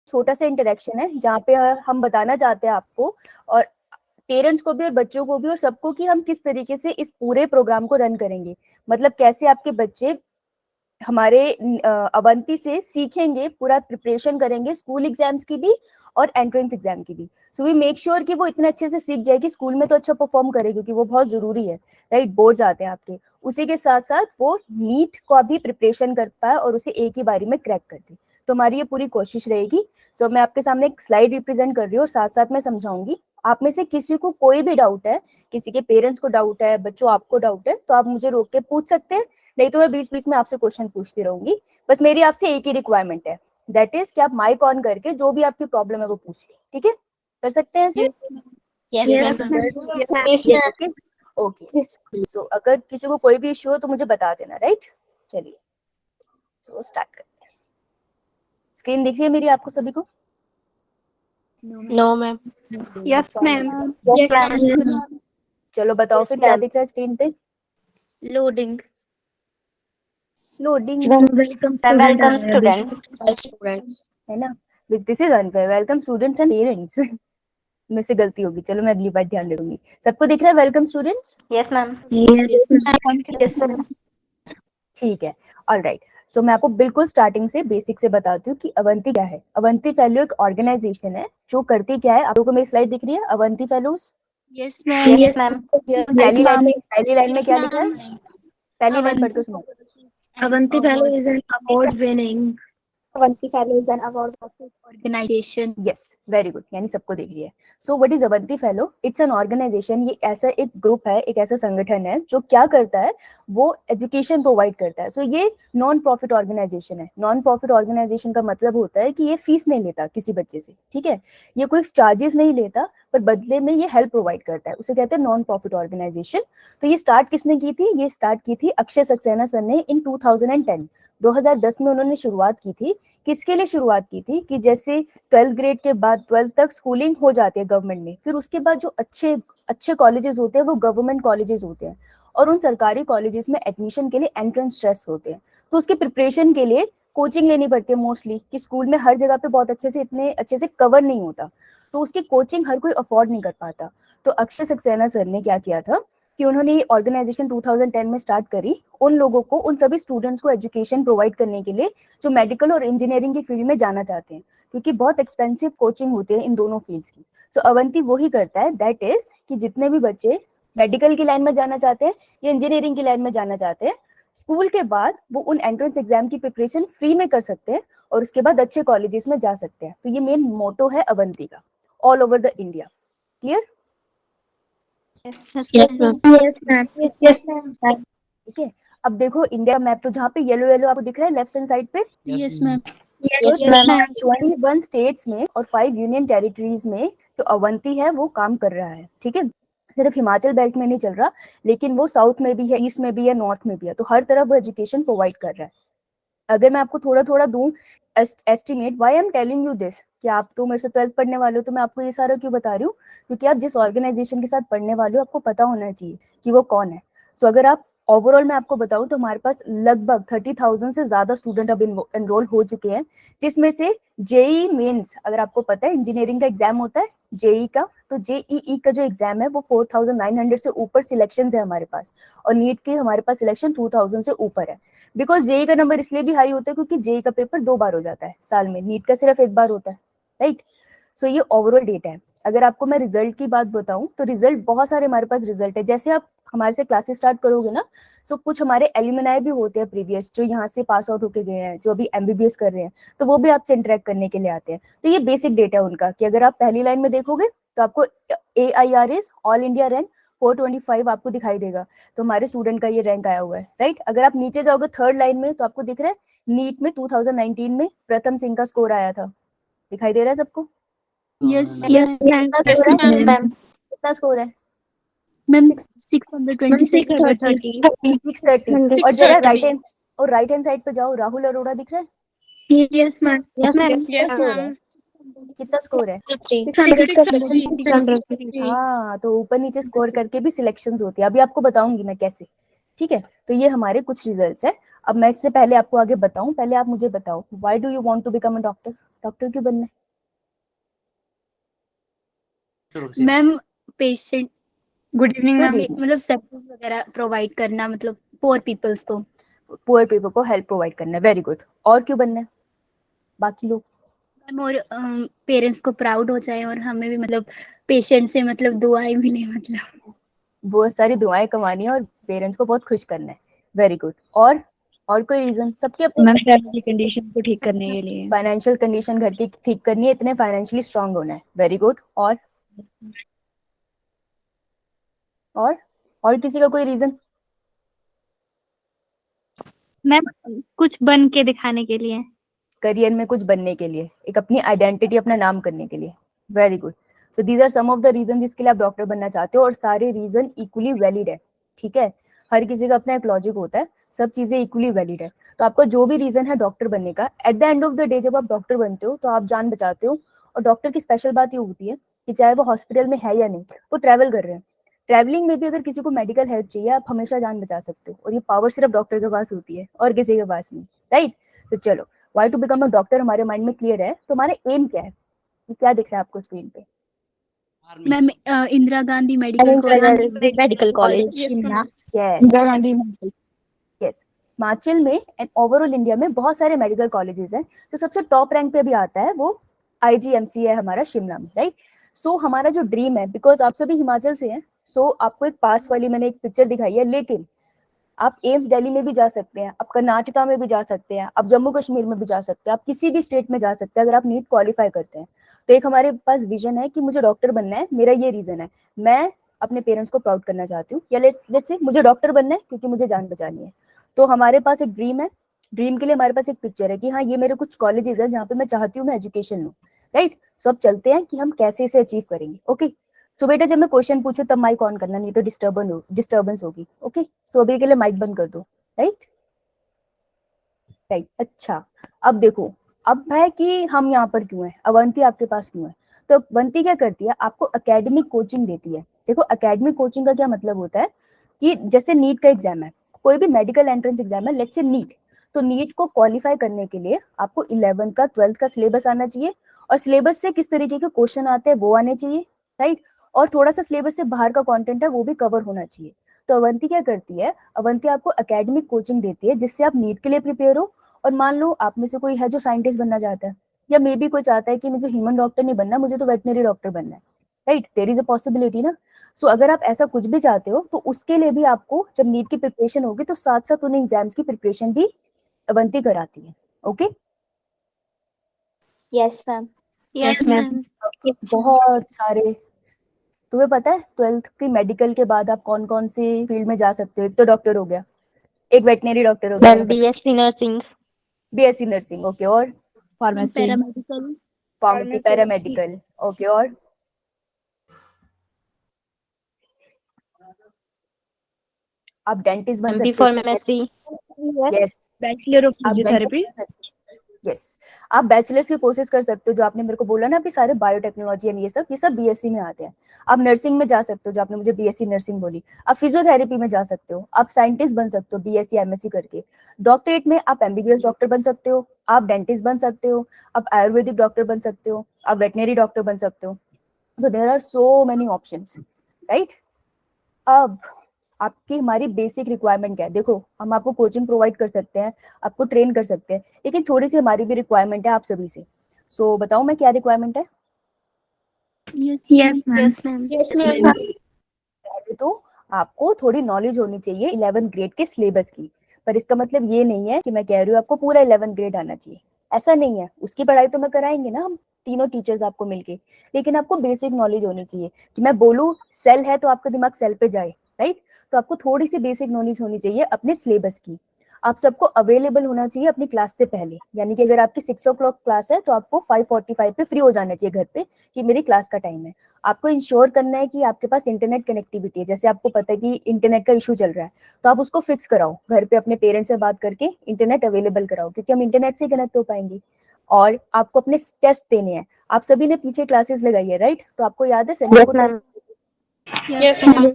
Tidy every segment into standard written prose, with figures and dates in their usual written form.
छोटा सा इंटरेक्शन है जहाँ पे हम बताना चाहते हैं आपको और पेरेंट्स को भी और बच्चों को भी और सबको कि हम किस तरीके से इस पूरे प्रोग्राम को रन करेंगे, मतलब कैसे आपके बच्चे हमारे अवंती से सीखेंगे, पूरा प्रिपरेशन करेंगे स्कूल एग्जाम्स की भी और एंट्रेंस एग्जाम की भी। सो वी मेक श्योर कि वो इतने अच्छे से सीख जाए कि स्कूल में तो अच्छा परफॉर्म करे, क्योंकि वो बहुत जरूरी है, राइट, बोर्ड्स आते हैं आपके। उसी के साथ साथ वो नीट का भी प्रिपरेशन कर पाए और उसे एक ही बारी में क्रैक कर दे। तो हमारी ये पूरी कोशिश रहेगी। सो मैं आपके सामने एक स्लाइड रिप्रेजेंट कर रही हूँ और साथ साथ मैं समझाऊंगी। आप में से किसी को कोई भी डाउट है, किसी के पेरेंट्स को डाउट है, बच्चों आपको डाउट है, तो आप मुझे रोक के पूछ सकते हैं, नहीं तो मैं बीच बीच में आपसे क्वेश्चन पूछती रहूंगी। बस मेरी आपसे एक ही रिक्वायरमेंट है, दैट इज कि आप माइक ऑन करके जो भी आपकी प्रॉब्लम है वो पूछ लीजिए। ठीक है, कर सकते हैं इसे? Okay okay. सो अगर किसी को कोई भी इश्यू हो तो मुझे बता देना, राइट? चलिए, सो स्टार्ट करते हैं। स्क्रीन दिख रही है मेरी आपको सभी को? No ma'am. Yes ma'am. चलो बताओ फिर क्या दिख रहा है स्क्रीन पे? लोडिंग। Loading welcome students. है ना? This is unfair, welcome students and parents. में से गलती होगी, चलो मैं अगली बार ध्यान रखूंगी। सबको दिख रहा है वेलकम स्टूडेंट्स? Yes ma'am. ठीक है, ऑलराइट। सो मैं आपको बिल्कुल स्टार्टिंग से बेसिक से बताती हूँ कि अवंती क्या है। अवंती फेलो एक ऑर्गेनाइजेशन है जो करती क्या है। आप लोगों को मेरी स्लाइड दिख रही है, Avanti fellows? Yes ma'am. Yes ma'am. पहली लाइन में क्या लिखा है? पहली लाइन पढ़ के सुनो। Avanti Fellow is an award-winning Avanti Fellow is an award-winning organization. Yes, very good, यानी सबको देख लिया। So what is Avanti fellow? It's an organization. ये ऐसा एक ग्रुप है, एक ऐसा संगठन है जो क्या करता है, वो एजुकेशन प्रोवाइड करता है। सो ये नॉन प्रॉफिट ऑर्गेनाइजेशन है। नॉन प्रॉफिट ऑर्गेनाइजेशन का मतलब होता है कि ये फीस नहीं लेता किसी बच्चे से, ठीक है, ये कोई चार्जेस नहीं लेता, पर बदले में ये हेल्प प्रोवाइड करता है, उसे कहते हैं नॉन प्रॉफिट ऑर्गेनाइजेशन। तो ये स्टार्ट किसने की थी? ये स्टार्ट की थी अक्षय सक्सेना सर ने इन 2010, 2010 में उन्होंने शुरुआत की थी। किसके लिए शुरुआत की थी? कि जैसे 12th ग्रेड के बाद 12th तक स्कूलिंग हो जाती है गवर्नमेंट में, फिर उसके बाद जो अच्छे अच्छे कॉलेजेस होते हैं वो गवर्नमेंट कॉलेजेस होते हैं, और उन सरकारी कॉलेजेस में एडमिशन के लिए एंट्रेंस टेस्ट होते हैं। तो उसके प्रिपरेशन के लिए कोचिंग लेनी पड़ती है मोस्टली, कि स्कूल में हर जगह पे बहुत अच्छे से इतने अच्छे से कवर नहीं होता, तो उसकी कोचिंग हर कोई अफोर्ड नहीं कर पाता। तो अक्षय सक्सेना सर ने क्या किया था कि उन्होंने ये ऑर्गेनाइजेशन 2010 में स्टार्ट करी, उन लोगों को, उन सभी स्टूडेंट्स को एजुकेशन प्रोवाइड करने के लिए जो मेडिकल और इंजीनियरिंग की फील्ड में जाना चाहते हैं, क्योंकि बहुत एक्सपेंसिव कोचिंग होती है इन दोनों फील्ड्स की। तो अवंती वही करता है, दैट इज कि जितने भी बच्चे मेडिकल की लाइन में जाना चाहते हैं या इंजीनियरिंग की लाइन में जाना चाहते हैं, स्कूल के बाद वो उन एंट्रेंस एग्जाम की प्रिपरेशन फ्री में कर सकते हैं और उसके बाद अच्छे कॉलेजेस में जा सकते हैं। तो ये मेन मोटो है अवंती का, all over the India. Clear? Yes, ma'am. ठीक है, अब देखो इंडिया मैप, तो जहाँ पे येलो येलो आपको दिख रहा है लेफ्ट हैंड साइड पे, Yes, ma'am. 21 स्टेट्स में और 5 यूनियन टेरिटरीज में जो अवंती है वो काम कर रहा है। ठीक है, सिर्फ हिमाचल बेल्ट में नहीं चल रहा, लेकिन वो साउथ में भी है, ईस्ट में भी है, नॉर्थ में भी है, तो हर तरफ वो एजुकेशन प्रोवाइड कर रहा है। अगर मैं आपको थोड़ा थोड़ा दूं estimate, why I am telling you this, कि आप तो मेरे से 12th पढ़ने वाले हो, तो मैं आपको ये सारा क्यों बता रही हूँ, क्योंकि आप जिस ऑर्गेनाइजेशन के साथ पढ़ने वाले हो आपको पता होना चाहिए कि वो कौन है। तो अगर आप ओवरऑल मैं आपको बताऊं तो हमारे पास लगभग 30,000 से ज्यादा स्टूडेंट अब एनरोल हो चुके हैं, जिसमें से जेई मेंस, अगर आपको पता है इंजीनियरिंग का एग्जाम होता है जेई का, तो जेईई का जो एग्जाम है वो 4,900 से ऊपर सिलेक्शन है हमारे पास, और नीट के हमारे पास सिलेक्शन 2,000 से ऊपर है। बिकॉज जेई का नंबर इसलिए भी हाई होता है क्योंकि जेई का पेपर 2 बार हो जाता है साल में, नीट का सिर्फ 1 बार होता है, राइट? सो ये ओवरऑल डेटा है। अगर आपको मैं रिजल्ट की बात बताऊं तो रिजल्ट बहुत सारे हमारे पास रिजल्ट है। जैसे आप हमारे से क्लासेस स्टार्ट करोगे ना, सो कुछ हमारे एल्यूमिनाई भी होते हैं प्रीवियस, जो यहाँ से पास आउट होके गए हैं, जो अभी एमबीबीएस कर रहे हैं, तो वो भी आपसे इंटरेक्ट करने के लिए आते हैं। तो ये बेसिक डेटा है उनका, कि अगर आप पहली लाइन में देखोगे तो आपको AIRS ऑल इंडिया रैंक 425 आपको दिखाई देगा, तो हमारे स्टूडेंट का ये रैंक आया हुआ है, राइट? अगर आप नीचे जाओगे थर्ड लाइन में तो आपको दिख रहा है नीट में 2019 में प्रथम सिंह का स्कोर आया था, दिखाई दे रहा है सबको? Yes, कितना स्कोर है? ma'am. 626. 630। और जरा राइट हैंड साइड पे जाओ, राहुल अरोड़ा दिख रहा है? Yes, ma'am. कितना स्कोर है? 600. हाँ, तो ऊपर नीचे स्कोर करके भी सिलेक्शंस होती है, अभी आपको बताऊंगी मैं कैसे। ठीक है, तो ये हमारे कुछ रिजल्ट्स है। अब मैं इससे पहले आपको आगे बताऊं, पहले आप मुझे बताओ, why do you want to become a doctor? Doctor क्यों बनना है? Ma'am patient good evening Good ma'am. evening. मतलब सर्विस वगैरह प्रोवाइड करना, मतलब पुअर पीपल्स को। पुअर पीपल को हेल्प प्रोवाइड करना है, वेरी गुड। और क्यों बनना है बाकी लोग? मैम और पेरेंट्स को प्राउड हो जाए और हमें भी मतलब पेशेंट से मतलब दुआएं मिले, मतलब बहुत सारी दुआएं कमानी है और पेरेंट्स को बहुत खुश करना है, वेरी गुड। और कोई रीजन? सबके अपने मैम फैमिली कंडीशन को ठीक करने के लिए। फाइनेंशियल कंडीशन घर की ठीक करनी है, इतने फाइनेंशियली स्ट्रांग होना है, वेरी गुड। और किसी का कोई रीजन? मैम कुछ बन के दिखाने के लिए। करियर में कुछ बनने के लिए, एक अपनी आइडेंटिटी, अपना नाम करने के लिए, वेरी गुड। तो these are some of the reason जिसके लिए आप डॉक्टर बनना चाहते हो, और सारे रीजन इक्वली वैलिड है, ठीक है? हर किसी का अपना एक लॉजिक होता है, सब चीजें इक्वली वैलिड है। तो आपका जो भी रीजन है डॉक्टर बनने का, eight the end of the day जब आप डॉक्टर बनते हो तो आप जान बचाते हो। और डॉक्टर की स्पेशल बात ये होती है कि चाहे वो हॉस्पिटल में है या नहीं, वो ट्रैवल कर रहे हैं, ट्रैवलिंग में भी अगर किसी को मेडिकल हेल्प चाहिए, आप हमेशा जान बचा सकते हो, और ये पावर सिर्फ डॉक्टर के पास होती है और किसी के पास नहीं, राइट? तो चलो, why to become a doctor हमारे माइंड में क्लियर है, तो हमारा एम क्या है? क्या दिख रहा है आपको स्क्रीन पे? Ma'am Indira Gandhi medical college, medical college Shimla. Yes Indira Gandhi medical. Yes. Himachal में एंड ओवरऑल इंडिया में बहुत सारे मेडिकल कॉलेजेस हैं, जो सबसे टॉप रैंक पे भी आता है वो आईजीएमसी है हमारा शिमला में, राइट? सो हमारा जो ड्रीम है, बिकॉज आप सभी हिमाचल से हैं, सो आपको एक पास वाली मैंने एक पिक्चर दिखाई है, लेकिन आप एम्स दिल्ली में भी जा सकते हैं, आप कर्नाटका में भी जा सकते हैं, आप जम्मू कश्मीर में भी जा सकते हैं, आप किसी भी स्टेट में जा सकते हैं अगर आप नीट क्वालिफाई करते हैं। तो एक हमारे पास विजन है कि मुझे डॉक्टर बनना है, मेरा ये रीजन है, मैं अपने पेरेंट्स को प्राउड करना चाहती हूँ, या लेट्स से मुझे डॉक्टर बनना है क्योंकि मुझे जान बचानी है। तो हमारे पास एक ड्रीम है, ड्रीम के लिए हमारे पास एक पिक्चर है कि हाँ ये मेरे कुछ कॉलेजेस है जहाँ पे मैं चाहती हूँ मैं एजुकेशन लूँ, राइट? सो अब चलते हैं कि हम कैसे इसे अचीव करेंगे, ओके? सो बेटा जब मैं क्वेश्चन पूछूं तब माइक ऑन करना, नहीं तो डिस्टर्बेंस होगी, ओके? सो अभी के लिए माइक बंद कर दो, राइट? राइट, अच्छा। अब देखो, अब है कि हम यहाँ पर क्यों हैं, अवंती आपके पास क्यों है? तो अवंती क्या करती है, आपको एकेडमिक कोचिंग देती है। देखो एकेडमिक कोचिंग का क्या मतलब होता है कि जैसे नीट का एग्जाम है, कोई भी मेडिकल एंट्रेंस एग्जाम है, लेट्स से नीट, तो नीट को क्वालिफाई करने के लिए आपको 11th का 12th का सिलेबस आना चाहिए, और सिलेबस से किस तरीके के क्वेश्चन आते हैं वो आने चाहिए, राइट? और थोड़ा सा सिलेबस से बाहर का कंटेंट है वो भी कवर होना चाहिए। तो अवंती क्या करती है, अवंती आपको एकेडमिक कोचिंग देती है जिससे आप नीट के लिए प्रिपेयर हो। और मान लो आप में से कोई है जो साइंटिस्ट बनना चाहता है, या मे बी कोई चाहता है कि मुझे ह्यूमन डॉक्टर नहीं बनना, मुझे तो वेटनरी डॉक्टर बनना है, right? There is a possibility ना। सो अगर आप ऐसा कुछ भी चाहते हो तो उसके लिए भी आपको जब नीट की प्रिपरेशन होगी तो साथ साथ उन एग्जाम्स की प्रिपरेशन भी अवंती कराती है, okay? Yes ma'am. Yes ma'am. बहुत सारे, तुम्हें पता है 12th की मेडिकल के बाद आप कौन कौन सी फील्ड में जा सकते हो? एक तो डॉक्टर हो गया, एक वेटनरी डॉक्टर हो गया, ma'am BSc nursing. BSc nursing, okay, और pharmacy. Paramedical. Pharmacy, paramedical, okay, और आप डेंटिस्ट बन एमडी सकते हो, फार्मेसी। यस, बैचलर ऑफ आप फिजियोथेरेपी। यस, आप बैचलर्स की कोर्सेज कर सकते हो, जो आपने मेरे को बोला ना अभी सारे बायोटेक्नोलॉजी एंड ये सब बीएससी में आते हैं। आप नर्सिंग में जा सकते हो, जो आपने मुझे बीएससी नर्सिंग बोली। आप फिजियोथेरेपी में जा सकते हो, आप साइंटिस्ट बन सकते हो बीएससी एमएससी करके। डॉक्टरेट में आप एमबीबीएस डॉक्टर बन सकते हो, आप डेंटिस्ट बन सकते हो, आप आयुर्वेदिक डॉक्टर बन सकते हो, आप वेटनरी डॉक्टर बन सकते हो। So there are so many options, right? अब आपकी हमारी बेसिक रिक्वायरमेंट क्या है? देखो हम आपको कोचिंग प्रोवाइड कर सकते हैं, आपको ट्रेन कर सकते हैं, लेकिन थोड़ी सी हमारी भी रिक्वायरमेंट है आप सभी से। सो बताओ मैं क्या रिक्वायरमेंट है? Yes ma'am. पहले तो आपको थोड़ी नॉलेज होनी चाहिए 11th ग्रेड के सिलेबस की, पर इसका मतलब ये नहीं है कि मैं कह रही हूँ आपको पूरा 11th ग्रेड आना चाहिए, ऐसा नहीं है। उसकी पढ़ाई तो मैं कराएंगे ना हम तीनों टीचर्स आपको मिलके, लेकिन आपको बेसिक नॉलेज होनी चाहिए कि मैं बोलूँ सेल है तो आपका दिमाग सेल पे जाए, राइट? तो आपको थोड़ी सी बेसिक नॉलेज होनी चाहिए अपने सिलेबस की। आप सबको अवेलेबल होना चाहिए अपनी क्लास से पहले, यानी कि अगर आपकी 6 o'clock क्लास है तो आपको 5:45 पे फ्री हो जाना चाहिए घर पे कि मेरी क्लास का टाइम है। आपको इंश्योर करना है कि आपके पास इंटरनेट कनेक्टिविटी है, जैसे आपको पता है कि इंटरनेट का इशू चल रहा है तो आप उसको फिक्स कराओ, घर पे अपने पेरेंट्स से बात करके इंटरनेट अवेलेबल कराओ, क्योंकि हम इंटरनेट से कनेक्ट हो पाएंगे। और आपको अपने टेस्ट देने हैं, आप सभी ने पीछे क्लासेस लगाई है, राइट? तो आपको याद है सेंटर को टेस्ट, यस मैम।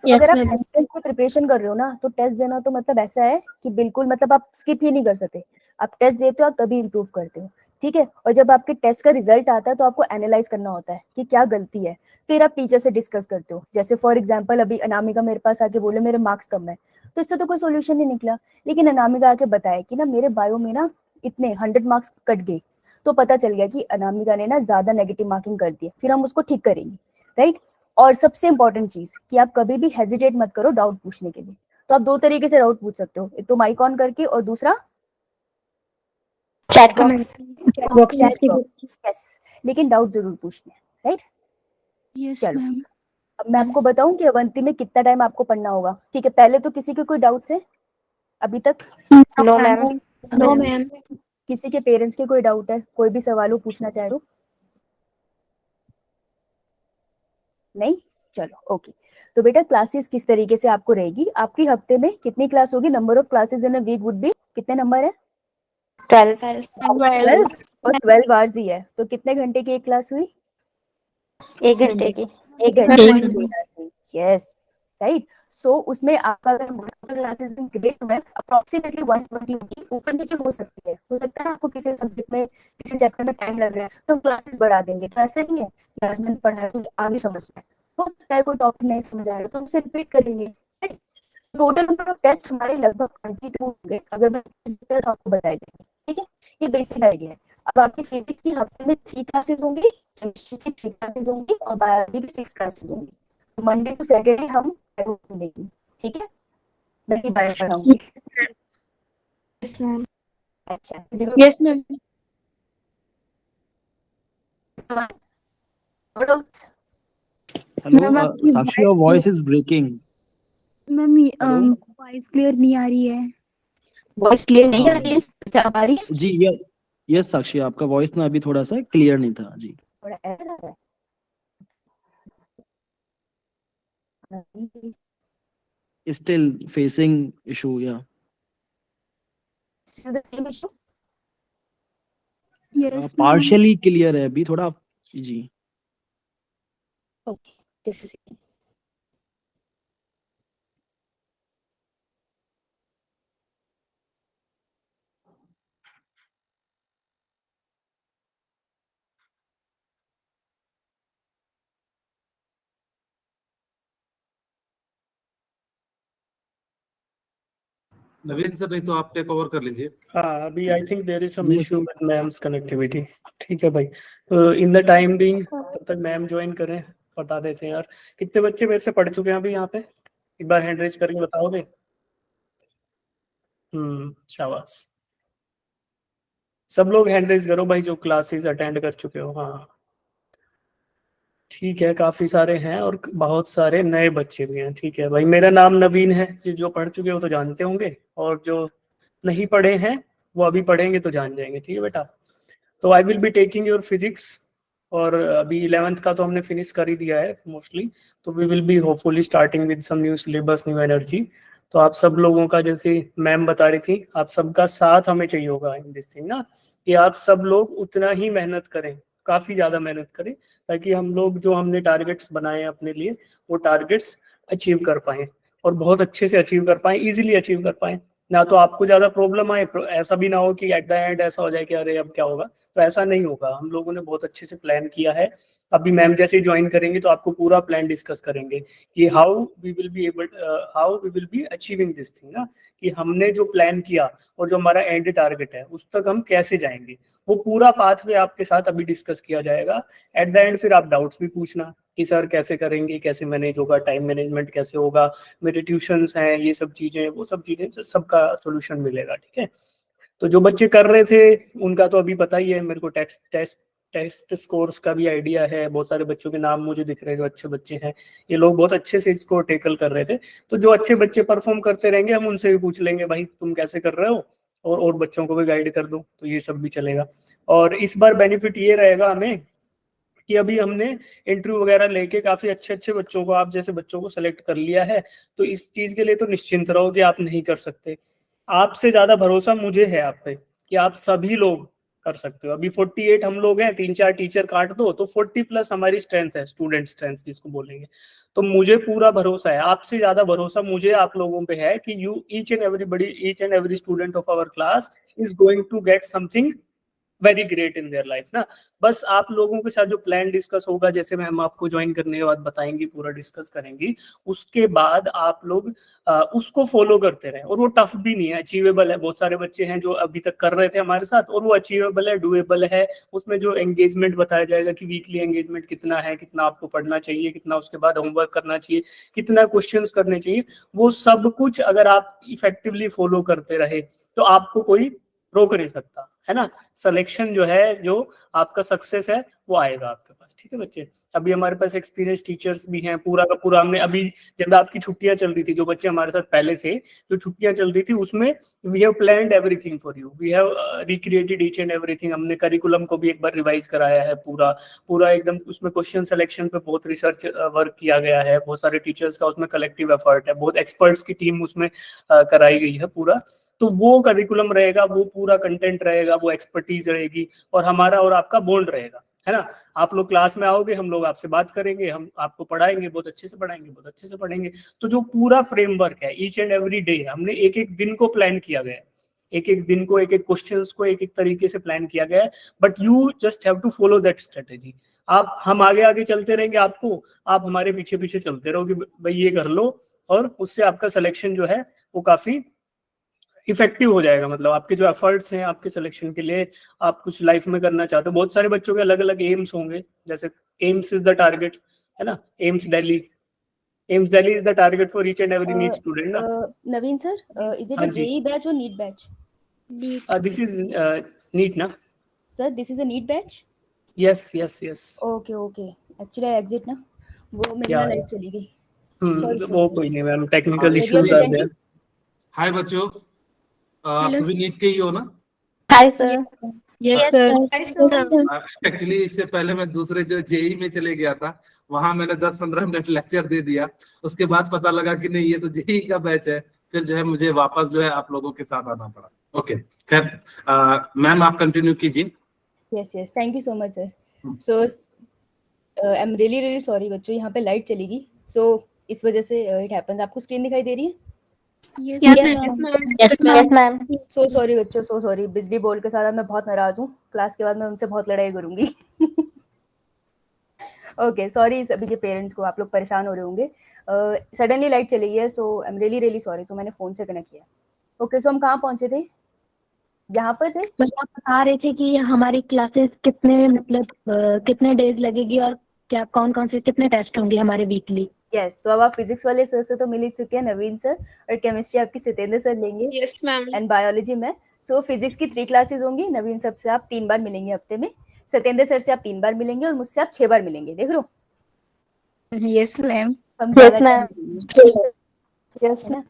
तो Yes, अगर आप ma'am. एंट्रेंस की प्रिपरेशन कर रहे हो ना, तो टेस्ट देना तो मतलब ऐसा है कि बिल्कुल मतलब आप स्किप ही नहीं कर सकते। आप टेस्ट देते हो, आप तभी इम्प्रूव करते हो, ठीक है। और जब आपके टेस्ट का रिजल्ट आता है तो आपको एनालाइज करना होता है कि क्या गलती है, फिर आप टीचर से डिस्कस करते हो। जैसे फॉर एग्जाम्पल अभी अनामिका मेरे पास आके बोले मेरे मार्क्स कम है, तो इससे तो कोई सोल्यूशन नहीं निकला। लेकिन अनामिका आके बताया कि ना मेरे बायो में ना इतने 100 मार्क्स कट गए, तो पता चल गया कि अनामिका ने ना ज्यादा नेगेटिव मार्किंग कर दी है, फिर हम उसको ठीक करेंगे, राइट। और सबसे इंपॉर्टेंट चीज कि आप कभी भी हेजिटेट मत करो डाउट पूछने के लिए। तो आप दो तरीके से डाउट पूछ सकते हो, एक तो माइक ऑन करके और दूसरा Chat box. Chat box. Chat box. Yes, लेकिन डाउट जरूर पूछने, राइट। Yes, चलो, ma'am. अब मैं आपको बताऊं कि अवंती में कितना टाइम आपको पढ़ना होगा, ठीक है। पहले तो किसी के कोई डाउट्स है अभी तक? No, ma'am. No, ma'am. किसी के पेरेंट्स के कोई डाउट है, कोई भी सवाल हो पूछना चाहे तो? नहीं, चलो ओके। तो बेटा क्लासेस किस तरीके से आपको रहेगी, आपकी हफ्ते में कितनी क्लास होगी? Number of classes in a week would be, कितने नंबर है? 12. 12 और 12 आवर्स ही है, तो कितने घंटे की एक क्लास हुई? 1 घंटे की. 1 घंटे की क्लास हुई, यस, राइट। सो उसमें आपका अगर multiple classes in grade 12 approximately 120 होगी, ऊपर नीचे हो सकती है, हो सकता है आपको किसी सब्जेक्ट में किसी चैप्टर में टाइम लग रहा है तो हम क्लासेस बढ़ा देंगे। तो ऐसा नहीं है कि आज मैंने पढ़ा है तो आगे समझ में हो सकता है कोई टॉपिक नहीं समझ आएगा तो हम उसे रिपीट करेंगे। टोटल नंबर ऑफ टेस्ट हमारे लगभग 22 होंगे, अगर मैं तो आपको बताई देंगे, ठीक है। ये बेसिक आइडिया है। अब आपकी फिजिक्स की हफ्ते में 3 क्लासेस होंगी, केमिस्ट्री की 3 क्लासेस होंगी और बायोलॉजी की 6 क्लासेस होंगी। तो मंडे टू सैटरडे हम बायो देंगे, ठीक है। मैं भी बायो पढ़ाऊंगी। Yes, ma'am. अच्छा, Yes, ma'am. हेलो मैम आपकी Sakshi, your voice is breaking. Ma'am hello. Voice clear नहीं आ रही है. वॉइस क्लियर नहीं आ हाँ रही है? क्या आ रही है? जी, यस साक्षी, आपका वॉइस ना अभी थोड़ा सा क्लियर नहीं था जी। थोड़ा एरर आ रहा है। स्टिल फेसिंग इशू या Still the same issue? Yes, ma'am. Partially clear है अभी थोड़ा जी। Okay, this is it. Naveen sir, नहीं तो आप टेक ओवर कर लीजिए। हाँ, अभी I think there is some Yes. Issue with ma'am's connectivity. ठीक है भाई, तो इन द टाइम बीइंग तब तक मैम ज्वाइन करें, बता देते हैं यार कितने बच्चे मेरे से पढ़ चुके हैं अभी यहाँ पे, एक बार हैंड रेज करके बताओगे? शाबाश, सब लोग हैंड रेज करो भाई जो क्लासेस अटेंड कर चुके हो। हाँ ठीक है, काफी सारे हैं और बहुत सारे नए बच्चे भी हैं। ठीक है भाई, मेरा नाम नवीन है, जो पढ़ चुके हो तो जानते होंगे, और जो नहीं पढ़े हैं वो अभी पढ़ेंगे तो जान जाएंगे। ठीक है बेटा, तो I will be taking your physics, और अभी 11th का तो हमने फिनिश कर ही दिया है मोस्टली, तो we will be hopefully starting with some new syllabus, new energy. तो आप सब लोगों का, जैसे मैम बता रही थी, आप सबका साथ हमें चाहिए होगा इन दिस थिंग ना, कि आप सब लोग उतना ही मेहनत करें, काफ़ी ज़्यादा मेहनत करें, ताकि हम लोग जो हमने टारगेट्स बनाए हैं अपने लिए वो टारगेट्स अचीव कर पाएँ, और बहुत अच्छे से अचीव कर पाएँ, इजीली अचीव कर पाएँ। ना तो आपको ज़्यादा प्रॉब्लम आए, ऐसा भी ना हो कि एट द एंड ऐसा हो जाए कि अरे अब क्या होगा, तो ऐसा नहीं होगा। हम लोगों ने बहुत अच्छे से प्लान किया है। अभी मैम जैसे ही ज्वाइन करेंगे तो आपको पूरा प्लान डिस्कस करेंगे कि how we will be achieving this thing ना, कि हमने जो प्लान किया और जो हमारा एंड टारगेट है उस तक हम कैसे जाएंगे, वो पूरा पाथवे आपके साथ अभी डिस्कस किया जाएगा। एट द एंड फिर आप डाउट्स भी पूछना कि सर कैसे करेंगे, कैसे मैनेज होगा, टाइम मैनेजमेंट कैसे होगा, मेरे ट्यूशंस हैं, ये सब चीजें, वो सब चीजें, सबका सोल्यूशन मिलेगा। ठीक है, तो जो बच्चे कर रहे थे उनका तो अभी पता ही है मेरे को, टेस्ट स्कोर्स का भी आइडिया है, बहुत सारे बच्चों के नाम मुझे दिख रहे हैं जो अच्छे बच्चे हैं, ये लोग बहुत अच्छे से इसको टेकल कर रहे थे। तो जो अच्छे बच्चे परफॉर्म करते रहेंगे हम उनसे भी पूछ लेंगे भाई तुम कैसे कर रहे हो, और बच्चों को भी गाइड कर दो, तो ये सब भी चलेगा। और इस बार बेनिफिट ये रहेगा हमें कि अभी हमने इंटरव्यू वगैरह लेके काफी अच्छे अच्छे बच्चों को, आप जैसे बच्चों को सेलेक्ट कर लिया है, तो इस चीज के लिए तो निश्चिंत रहो कि आप नहीं कर सकते। आपसे ज्यादा भरोसा मुझे है आप पे कि आप सभी लोग कर सकते हो। अभी 48 हम लोग हैं, 3-4 टीचर काट दो तो 40 प्लस हमारी स्ट्रेंथ है, स्टूडेंट स्ट्रेंथ जिसको बोलेंगे। तो मुझे पूरा भरोसा है, आपसे ज्यादा भरोसा मुझे आप लोगों पे है कि you each and every student of our class is going to get something very great in their life ना। बस आप लोगों के साथ जो प्लान डिस्कस होगा, जैसे मैम आपको ज्वाइन करने के बाद बताएंगी, पूरा डिस्कस करेंगी, उसके बाद आप लोग उसको फॉलो करते रहें। और वो टफ भी नहीं है, अचीवेबल है। बहुत सारे बच्चे हैं जो अभी तक कर रहे थे हमारे साथ, और वो अचीवेबल है, डुएबल है। उसमें जो एंगेजमेंट बताया जाएगा कि वीकली एंगेजमेंट कितना है, कितना आपको पढ़ना चाहिए, कितना उसके बाद होमवर्क करना चाहिए, कितना क्वेश्चंस करने चाहिए, वो सब कुछ अगर आप इफेक्टिवली फॉलो करते रहे तो आपको कोई रोक नहीं सकता, है ना। सिलेक्शन जो है, जो आपका सक्सेस है, वो आएगा आपके पास। ठीक है बच्चे, अभी हमारे पास एक्सपीरियंस टीचर्स भी हैं, पूरा का पूरा हमने अभी जब आपकी छुट्टियां चल रही थी, जो बच्चे हमारे साथ पहले थे, जो छुट्टियां चल रही थी, उसमें we have planned everything for you, we have recreated each and everything. हमने करिकुलम को भी एक बार रिवाइज कराया है पूरा पूरा एकदम। उसमें क्वेश्चन सिलेक्शन पे बहुत रिसर्च वर्क किया गया है, बहुत सारे टीचर्स का उसमें कलेक्टिव एफर्ट है, बहुत एक्सपर्ट्स की टीम उसमें कराई गई है पूरा। तो वो करिकुलम रहेगा, वो पूरा कंटेंट रहेगा, वो एक्सपर्टीज रहेगी, और हमारा और आपका बॉन्ड रहेगा, है ना। आप लोग क्लास में आओगे, हम लोग आपसे बात करेंगे, हम आपको पढ़ाएंगे, बहुत अच्छे से पढ़ाएंगे, बहुत अच्छे से पढ़ेंगे। तो जो पूरा फ्रेमवर्क है, ईच एंड एवरी डे, हमने एक एक दिन को प्लान किया गया है, एक एक दिन को, एक एक क्वेश्चंस को एक एक तरीके से प्लान किया गया है। But you just have to follow that strategy. आप, हम आगे आगे चलते रहेंगे, आपको, आप हमारे पीछे पीछे चलते रहोगे, भाई ये कर लो, और उससे आपका सिलेक्शन जो है वो काफी इफेक्टिव हो जाएगा। मतलब आपके जो एफर्ट्स हैं आपके सिलेक्शन के लिए, आप कुछ लाइफ में करना चाहते हो, बहुत सारे बच्चों के अलग अलग एम्स होंगे, जैसे एम्स इज द टारगेट, है ना। AIIMS Delhi is the target for each and every NEET student ना। Naveen sir, is it हाँ a जी, JEE batch or NEET batch? This is NEET ना। Sir, this is a NEET batch? Yes yes yes, Okay, okay. Actually, I exit ना, वो मेरी या यहाँ light चली गई। Sorry, वो sorry. कोई नहीं ma'am, technical Sir, you are issues are there. presenting? Hi बच्चों, आप Hello, सभी नीट के ही हो ना? Hi sir. yes sir. Actually इससे पहले मैं दूसरे जो जेई में चले गया था, वहां मैंने 10-15 मिनट लेक्चर दे दिया। उसके बाद पता लगा कि नहीं, ये तो जेई का बैच है। फिर जो है मुझे वापस जो है आप लोगों के साथ आना पड़ा। ओके, खैर, मैम आप कंटिन्यू कीजिए। Yes, yes. Thank you so much, sir. So, I'm really really sorry बच्चों, यहाँ पे लाइट चली गई। So, इस वजह से it happens। आपको स्क्रीन दिखाई दे रही है? Yes ma'am. Yes ma'am. So sorry बच्चों, so sorry। बिजली बोर्ड के साथ मैं बहुत नाराज हूँ। क्लास के बाद मैं उनसे बहुत लड़ाई करूंगी। ओके, सॉरी सभी के पेरेंट्स को, आप लोग परेशान हो रहे होंगे। सडनली लाइट चली गई है, so I am really really sorry. So मैंने फोन से कनेक्ट किया। ओके, सो हम कहाँ पहुंचे थे? यहाँ पर थे। मतलब आप बता रहे थे कि हमारी क्लासेस कितने, मतलब कितने डेज लगेगी, और क्या कौन कौन से कितने टेस्ट होंगे हमारे वीकली। यस, तो अब आप फिजिक्स वाले सर से तो मिल ही चुके हैं, नवीन सर, और केमिस्ट्री आपकी सत्येंद्र सर लेंगे। Yes ma'am. एंड बायोलॉजी में, सो फिजिक्स की 3 क्लासेस होंगी। नवीन सर से आप 3 बार मिलेंगे हफ्ते में, सत्येंद्र सर से आप 3 बार मिलेंगे, और मुझसे आप 6 बार मिलेंगे। देख लो, यस मैम। हम ज्यादा Yes, ma'am. time देंगे, यस है ना।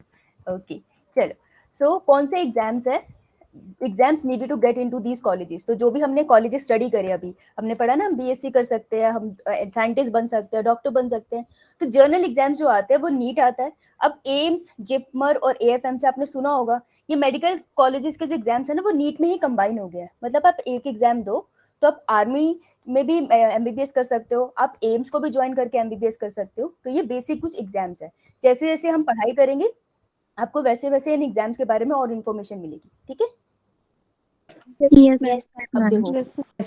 ओके, चलो। सो कौन से एग्जाम्स है? Exams needed to get into these colleges. तो जो भी हमने कॉलेजेस स्टडी करे, अभी हमने पढ़ा ना, हम बीएससी कर सकते हैं, हम साइंटिस्ट बन सकते हैं, डॉक्टर बन सकते हैं। तो जर्नल एग्जाम्स जो आते हैं वो नीट आता है। अब एम्स, जिपमर और एएफएम से आपने सुना होगा, ये मेडिकल कॉलेजेस के जो एग्जाम्स है ना, वो नीट में ही कंबाइन हो गया है। मतलब आप एक एग्जाम दो तो आप आर्मी में भी एमबीबीएस कर सकते हो, आप एम्स को भी ज्वाइन करके एमबीबीएस कर सकते हो। तो ये बेसिक कुछ एग्जाम्स है। जैसे जैसे हम पढ़ाई करेंगे, आपको वैसे वैसे इन एग्जाम्स के बारे में और इन्फॉर्मेशन मिलेगी। ठीक है, यस अब देखो,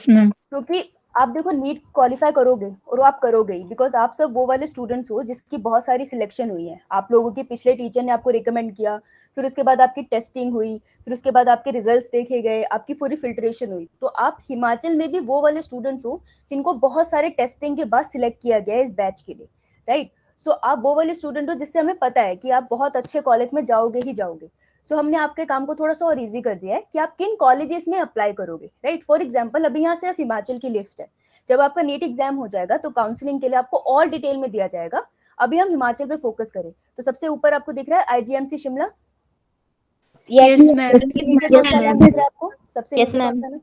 मैम। क्योंकि आप देखो, नीट क्वालिफाई करोगे और आप करोगे ही, बिकॉज आप सब वो वाले स्टूडेंट्स हो जिसकी बहुत सारी सिलेक्शन हुई है। आप लोगों के पिछले टीचर ने आपको रिकमेंड किया, फिर उसके बाद आपकी टेस्टिंग हुई, फिर उसके बाद आपके रिजल्ट्स देखे गए, आपकी पूरी फिल्ट्रेशन हुई। तो आप हिमाचल में भी वो वाले स्टूडेंट्स हो जिनको बहुत सारे टेस्टिंग के बाद सिलेक्ट किया गया है इस बैच के लिए, राइट। सो आप वो वाले स्टूडेंट हो जिससे हमें पता है कि आप बहुत अच्छे कॉलेज में जाओगे ही जाओगे। सो हमने आपके काम को थोड़ा सा और इजी कर दिया है कि आप किन कॉलेजेस में अप्लाई करोगे, राइट। फॉर एग्जांपल, अभी यहाँ सिर्फ हिमाचल की लिस्ट है। जब आपका नीट एग्जाम हो जाएगा तो काउंसलिंग के लिए आपको और डिटेल में दिया जाएगा। अभी हम हिमाचल पे फोकस करें, तो सबसे ऊपर आपको दिख रहा है आईजीएमसी शिमला। Yes ma'am. उसके नीचे कौन सा नाम दिख रहा है आपको? सबसे Yes, नीचे कौन ma'am. सा नाम?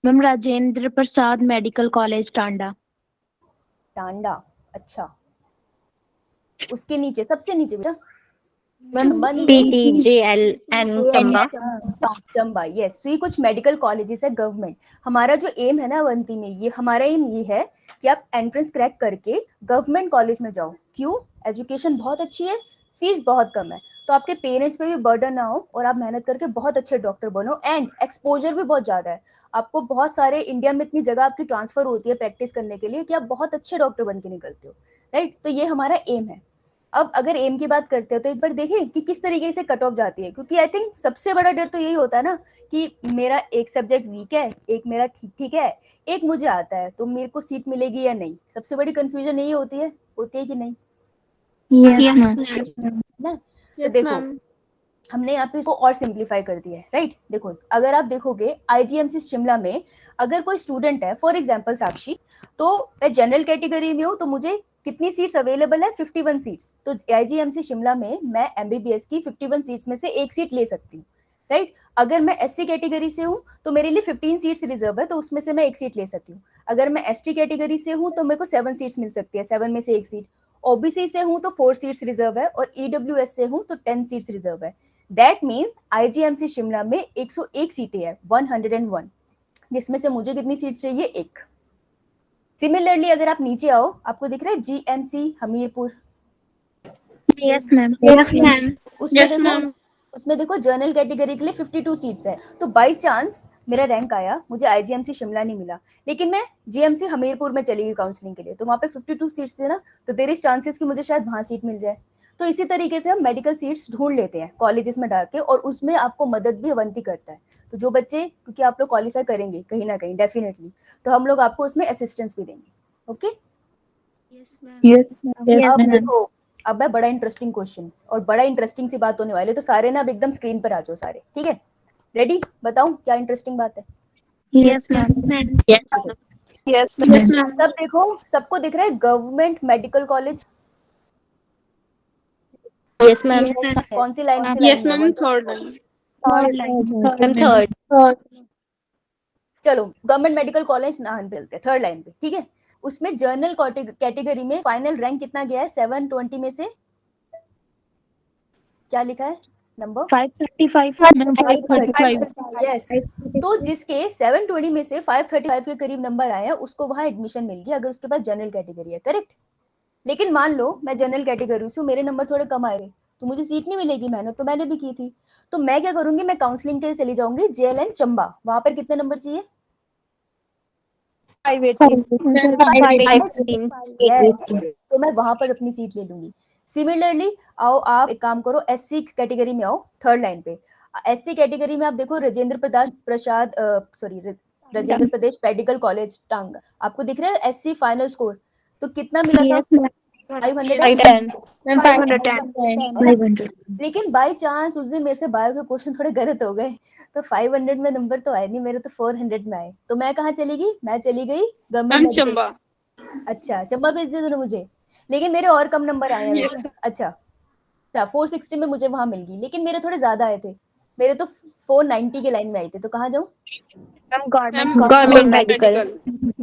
Ma'am Rajendra Prasad medical college Tanda. Tanda, अच्छा। उसके नीचे, सबसे नीचे बेटा, चंबा नहीं, PTJLN चंबा। चंबा, यस। तो ये कुछ मेडिकल कॉलेजेस है गवर्नमेंट। हमारा जो एम है ना अवंती में, ये हमारा एम ये है कि आप एंट्रेंस क्रैक करके गवर्नमेंट कॉलेज में जाओ। क्यों? एजुकेशन बहुत अच्छी है, फीस बहुत कम है, तो आपके पेरेंट्स पे भी बर्डन ना हो और आप मेहनत करके बहुत अच्छे डॉक्टर बनो। एंड एक्सपोजर भी बहुत ज्यादा है, आपको बहुत सारे इंडिया में इतनी जगह आपकी ट्रांसफर होती है प्रैक्टिस करने के लिए कि आप बहुत अच्छे डॉक्टर बन के निकलते हो, राइट। तो ये हमारा एम है। अब अगर एम की बात करते हो तो एक बार देखें कि किस तरीके से कट ऑफ जाती है, क्योंकि आई थिंक सबसे बड़ा डर तो यही होता है ना कि मेरा एक सब्जेक्ट वीक है, एक मेरा ठीक ठीक है, एक मुझे आता है, तो मेरे को सीट मिलेगी या नहीं। सबसे बड़ी कंफ्यूजन यही होती है कि नहीं, यस ना। तो देखो हमने यहाँ पे इसको और सिंप्लीफाई कर दिया है, राइट। देखो अगर आप देखोगे आईजीएमसी शिमला में अगर कोई स्टूडेंट है, फॉर एग्जांपल साक्षी, तो मैं जनरल कैटेगरी में हूँ, तो मुझे कितनी सीट्स अवेलेबल है? 51 सीट्स। तो आईजीएमसी शिमला में मैं एमबीबीएस की 51 सीट्स में से एक सीट ले सकती हूँ, राइट। अगर मैं एससी कैटेगरी से हूँ तो मेरे लिए 15 सीट्स रिजर्व है, तो उसमें से मैं एक सीट ले सकती हूँ। अगर मैं एसटी कैटेगरी से हूँ तो मेरे को 7 सीट्स मिल सकती है, 7 में से एक सीट। ओबीसी से हूँ तो 4 सीट्स रिजर्व है, और ईडब्ल्यूएस से हूँ तो 10 सीट्स रिजर्व है। दैट मीन आईजीएमसी शिमला में 101 सीटें हैं, 101, जिसमें से मुझे कितनी सीट चाहिए? एक। सिमिलरली अगर आप नीचे आओ, आपको दिख रहा है जीएमसी हमीरपुर, यस मैम। उसमें देखो जनरल कैटेगरी के लिए 52 सीट्स है। तो बाई चांस मेरा रैंक आया, मुझे आईजीएमसी शिमला नहीं मिला, लेकिन मैं जीएमसी हमीरपुर में चली गई काउंसलिंग के लिए, तो वहाँ पे 52 सीट्स थे ना, तो देयर इज चांसेस कि मुझे शायद वहाँ सीट मिल जाए। तो इसी तरीके से हम मेडिकल सीट्स ढूंढ लेते हैं कॉलेजेस में डाल के, और उसमें आपको मदद भी अवंती करता है। तो जो बच्चे, क्योंकि आप लोग क्वालिफाई करेंगे कहीं ना कहीं डेफिनेटली, तो हम लोग आपको उसमें असिस्टेंस भी देंगे। ओके, अब देखो, अब है बड़ा इंटरेस्टिंग क्वेश्चन और बड़ा इंटरेस्टिंग सी बात होने वाली है, तो सारे ना अब एकदम स्क्रीन पर आ जाओ सारे, ठीक है? रेडी? बताऊं क्या इंटरेस्टिंग बात है? Yes ma'am. सब देखो, सबको दिख रहा है government medical college? Yes ma'am. कौन सी लाइन से? यस मैम, थर्ड चलो गवर्नमेंट मेडिकल कॉलेज ना चलते हैं, थर्ड लाइन पे, ठीक है। उसमें जर्नल कैटेगरी में फाइनल रैंक कितना गया है? 720 में से क्या लिखा है नंबर? 535। यस। तो जिसके 720 में से 535 के करीब नंबर आया, उसको वहां एडमिशन मिल गया, अगर उसके पास जनरल कैटेगरी है, करेक्ट। लेकिन मान लो मैं जनरल कैटेगरी से हूँ, मेरे नंबर थोड़े कम आए, तो मुझे सीट नहीं मिलेगी। मेहनत तो मैंने भी की थी, तो मैं क्या करूंगी? मैं काउंसलिंग के लिए चली जाऊंगी जेएलएन चंबा। वहां पर कितने नंबर चाहिए? 518। तो मैं वहां पर अपनी सीट ले लूंगी। सिमिलरली आओ आप एक काम करो, एससी कैटेगरी में आओ, थर्ड लाइन पे। एससी कैटेगरी में आप देखो राजेंद्र प्रदेश मेडिकल कॉलेज टांग, आपको दिख रहा है एससी फाइनल स्कोर, तो कितना मिला था? 510। लेकिन बाय चांस उस दिन मेरे से बायो के क्वेश्चन थोड़े गलत हो गए, तो 500 में नंबर तो आए नहीं मेरे, तो 400 में आए। तो मैं कहाँ चली गई? मैं चली गई गवर्नमेंट चंबा। अच्छा, चंबा भेज दे दो मुझे, लेकिन मेरे और कम नंबर आए हैं। अच्छा, 460 में मुझे वहां मिल गई, लेकिन मेरे थोड़े ज्यादा आए थे, मेरे तो 490 के लाइन में आए थे। तो कहाँ जाऊँ? Government medical.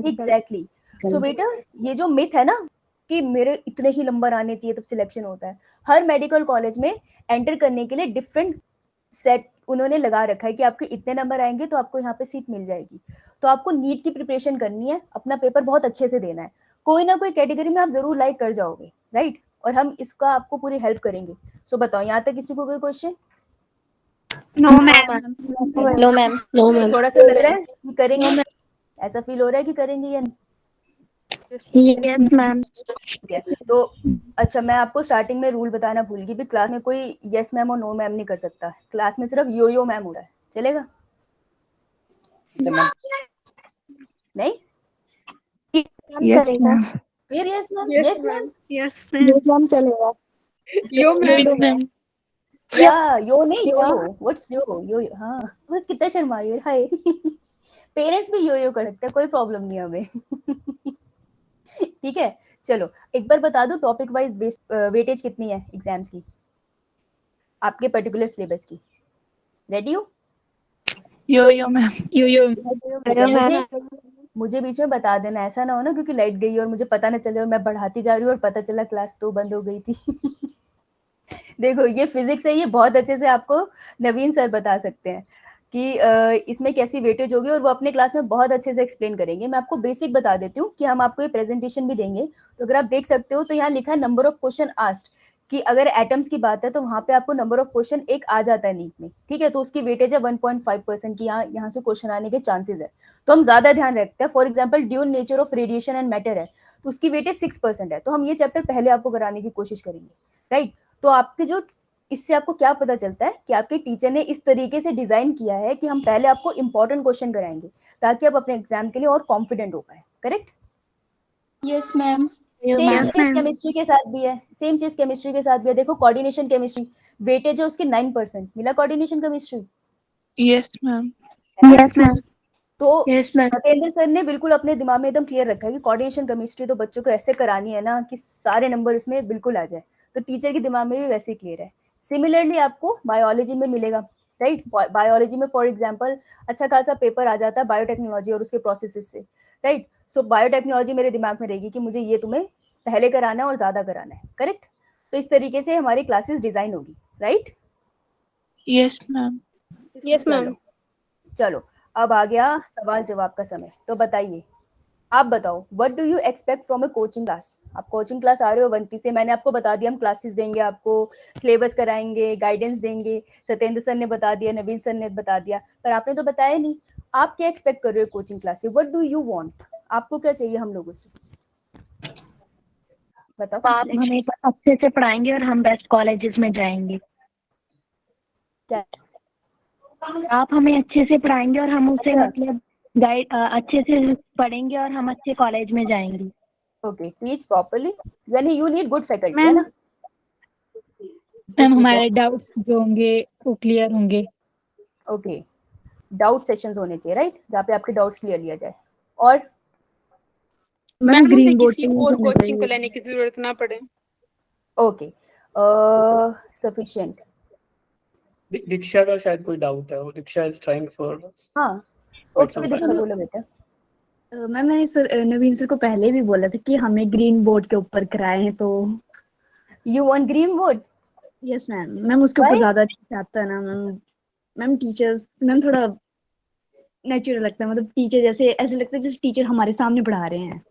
एग्जैक्टली। सो बेटा, ये जो मिथ है ना कि मेरे इतने ही नंबर आने चाहिए तब सिलेक्शन होता है, हर मेडिकल कॉलेज में एंटर करने के लिए डिफरेंट सेट उन्होंने लगा रखा है कि आपके इतने नंबर आएंगे तो आपको यहाँ पे सीट मिल जाएगी। तो आपको नीट की प्रिपरेशन करनी है, अपना पेपर बहुत अच्छे से देना है, कोई ना कोई कैटेगरी में आप जरूर लाइक कर जाओगे, राइट। और हम इसका आपको पूरी हेल्प करेंगे। सो बताओ, यहाँ तक किसी को कोई क्वेश्चन? No ma'am. थोड़ा सा लग रहा है कि करेंगे, ऐसा फील हो रहा है कि करेंगे या नहीं? Yes ma'am. ठीक है। तो अच्छा, मैं आपको स्टार्टिंग में रूल बताना भूल गई भी, क्लास में कोई यस मैम और नो मैम नहीं कर सकता, क्लास में सिर्फ यो यो मैम होता है, चलेगा? नहीं? Yes ma'am. फिर यस मैम, यस मैम चलेगा। यो मैम। या यो नहीं, यो यो, व्हाट्स यो यो? हाँ, वो कितना शर्माई है, हाय। पेरेंट्स भी यो यो कर सकते हैं, कोई प्रॉब्लम नहीं है हमें। ठीक है, चलो एक बार बता दो टॉपिक वाइज वेटेज कितनी है एग्जाम्स की, आपके पर्टिकुलर सिलेबस की? रेडी हो? यो मैम। मुझे बीच में बता देना, ऐसा ना हो ना क्योंकि लाइट गई और मुझे पता ना चले और मैं बढ़ाती जा रही हूँ और पता चला क्लास तो बंद हो गई थी। देखो ये फिजिक्स है, ये बहुत अच्छे से आपको नवीन सर बता सकते हैं कि इसमें कैसी वेटेज होगी, और वो अपने क्लास में बहुत अच्छे से एक्सप्लेन करेंगे। मैं आपको बेसिक बता देती हूँ कि हम आपको ये प्रेजेंटेशन भी देंगे, तो अगर आप देख सकते हो तो यहाँ लिखा है नंबर ऑफ क्वेश्चन आस्क्ड, कि अगर एटम्स की बात है तो वहां पे आपको नंबर ऑफ क्वेश्चन एक आ जाता है नीट में, ठीक है, तो उसकी वेटेज है 1.5% की, यहाँ से क्वेश्चन आने के चांसेस है, तो हम ज्यादा ध्यान रखते हैं। For example dual nature of radiation and matter है, तो उसकी वेटेज 6% है, तो हम ये चैप्टर पहले आपको कराने की कोशिश करेंगे, राइट। तो आपके जो इससे आपको क्या पता चलता है कि आपके टीचर ने इस तरीके से डिजाइन किया है कि हम पहले आपको इंपॉर्टेंट क्वेश्चन कराएंगे ताकि आप अपने एग्जाम के लिए और कॉन्फिडेंट हो पाए, correct. Yes ma'am. Same Yes, चीज ma'am. केमिस्ट्री के साथ भी है, सेम चीज केमिस्ट्री के साथ भी है। देखो कोऑर्डिनेशन केमिस्ट्री वेटेज है उसकी 9%, मिला coordination chemistry. Yes, ma'am. Yes ma'am. तो यस मैम। सत्येंद्र सर ने बिल्कुल अपने दिमाग में एकदम क्लियर रखा है कि कोऑर्डिनेशन केमिस्ट्री तो बच्चों को ऐसे करानी है ना कि सारे नंबर उसमें बिल्कुल आ जाए, तो टीचर के दिमाग में भी वैसे ही क्लियर है। सिमिलरली आपको बायोलॉजी में मिलेगा, राइट। बायोलॉजी में फॉर एग्जांपल अच्छा खासा पेपर आ जाता है बायोटेक्नोलॉजी और उसके प्रोसेसेस से, राइट। सो बायोटेक्नोलॉजी मेरे दिमाग में रहेगी कि मुझे ये तुम्हें पहले कराना है और ज्यादा कराना है, करेक्ट। तो इस तरीके से हमारी क्लासेस डिजाइन होगी, right. Yes, ma'am. Yes ma'am. चलो अब आ गया सवाल जवाब का समय, तो बताइए, आप बताओ what do you expect from a coaching class. आप कोचिंग क्लास आ रहे हो वंती से, मैंने आपको बता दिया हम क्लासेस देंगे, आपको सिलेबस कराएंगे, गाइडेंस देंगे, सत्येंद्र सर ने बता दिया, नवीन सर ने बता दिया, पर आपने तो बताया नहीं आप क्या एक्सपेक्ट कर रहे हो कोचिंग क्लास से। व्हाट डू यू वांट, आपको क्या चाहिए हम लोगों से, बताओ। आप हमें अच्छे से पढ़ाएंगे और हम बेस्ट कॉलेजेस में जाएंगे। क्या? आप हमें अच्छे से पढ़ाएंगे और हम उसे अच्छा। मतलब गाइड अच्छे से पढ़ेंगे और हम अच्छे कॉलेज में जाएंगे। ओके, टीच प्रॉपर्ली, यानी यू नीड गुड फैकल्टी, है ना। मैम हमारे डाउट्स जो होंगे वो क्लियर होंगे। ओके, डाउट सेशंस होने चाहिए, राइट, जहाँ पे आपके डाउट्स क्लियर लिया जाए। और मैम हमें ग्रीन बोर्ड किसी और कोचिंग को लेने की जरूरत ना पड़े। Okay sufficient. दीक्षा का शायद कोई डाउट है, वो दीक्षा इज ट्राइंग फॉर हाँ ओके, दीक्षा बोलो बेटा। मैम मैंने सर नवीन सर को पहले भी बोला था कि हमें ग्रीन बोर्ड के ऊपर कराए हैं, तो you want green board. Yes ma'am. Ma'am उसके ऊपर Why? ज्यादा अच्छा आता है ना मैम। मैम टीचर्स मैम थोड़ा नेचुरल लगता है, मतलब टीचर जैसे ऐसे लगता है जैसे टीचर हमारे सामने पढ़ा रहे हैं।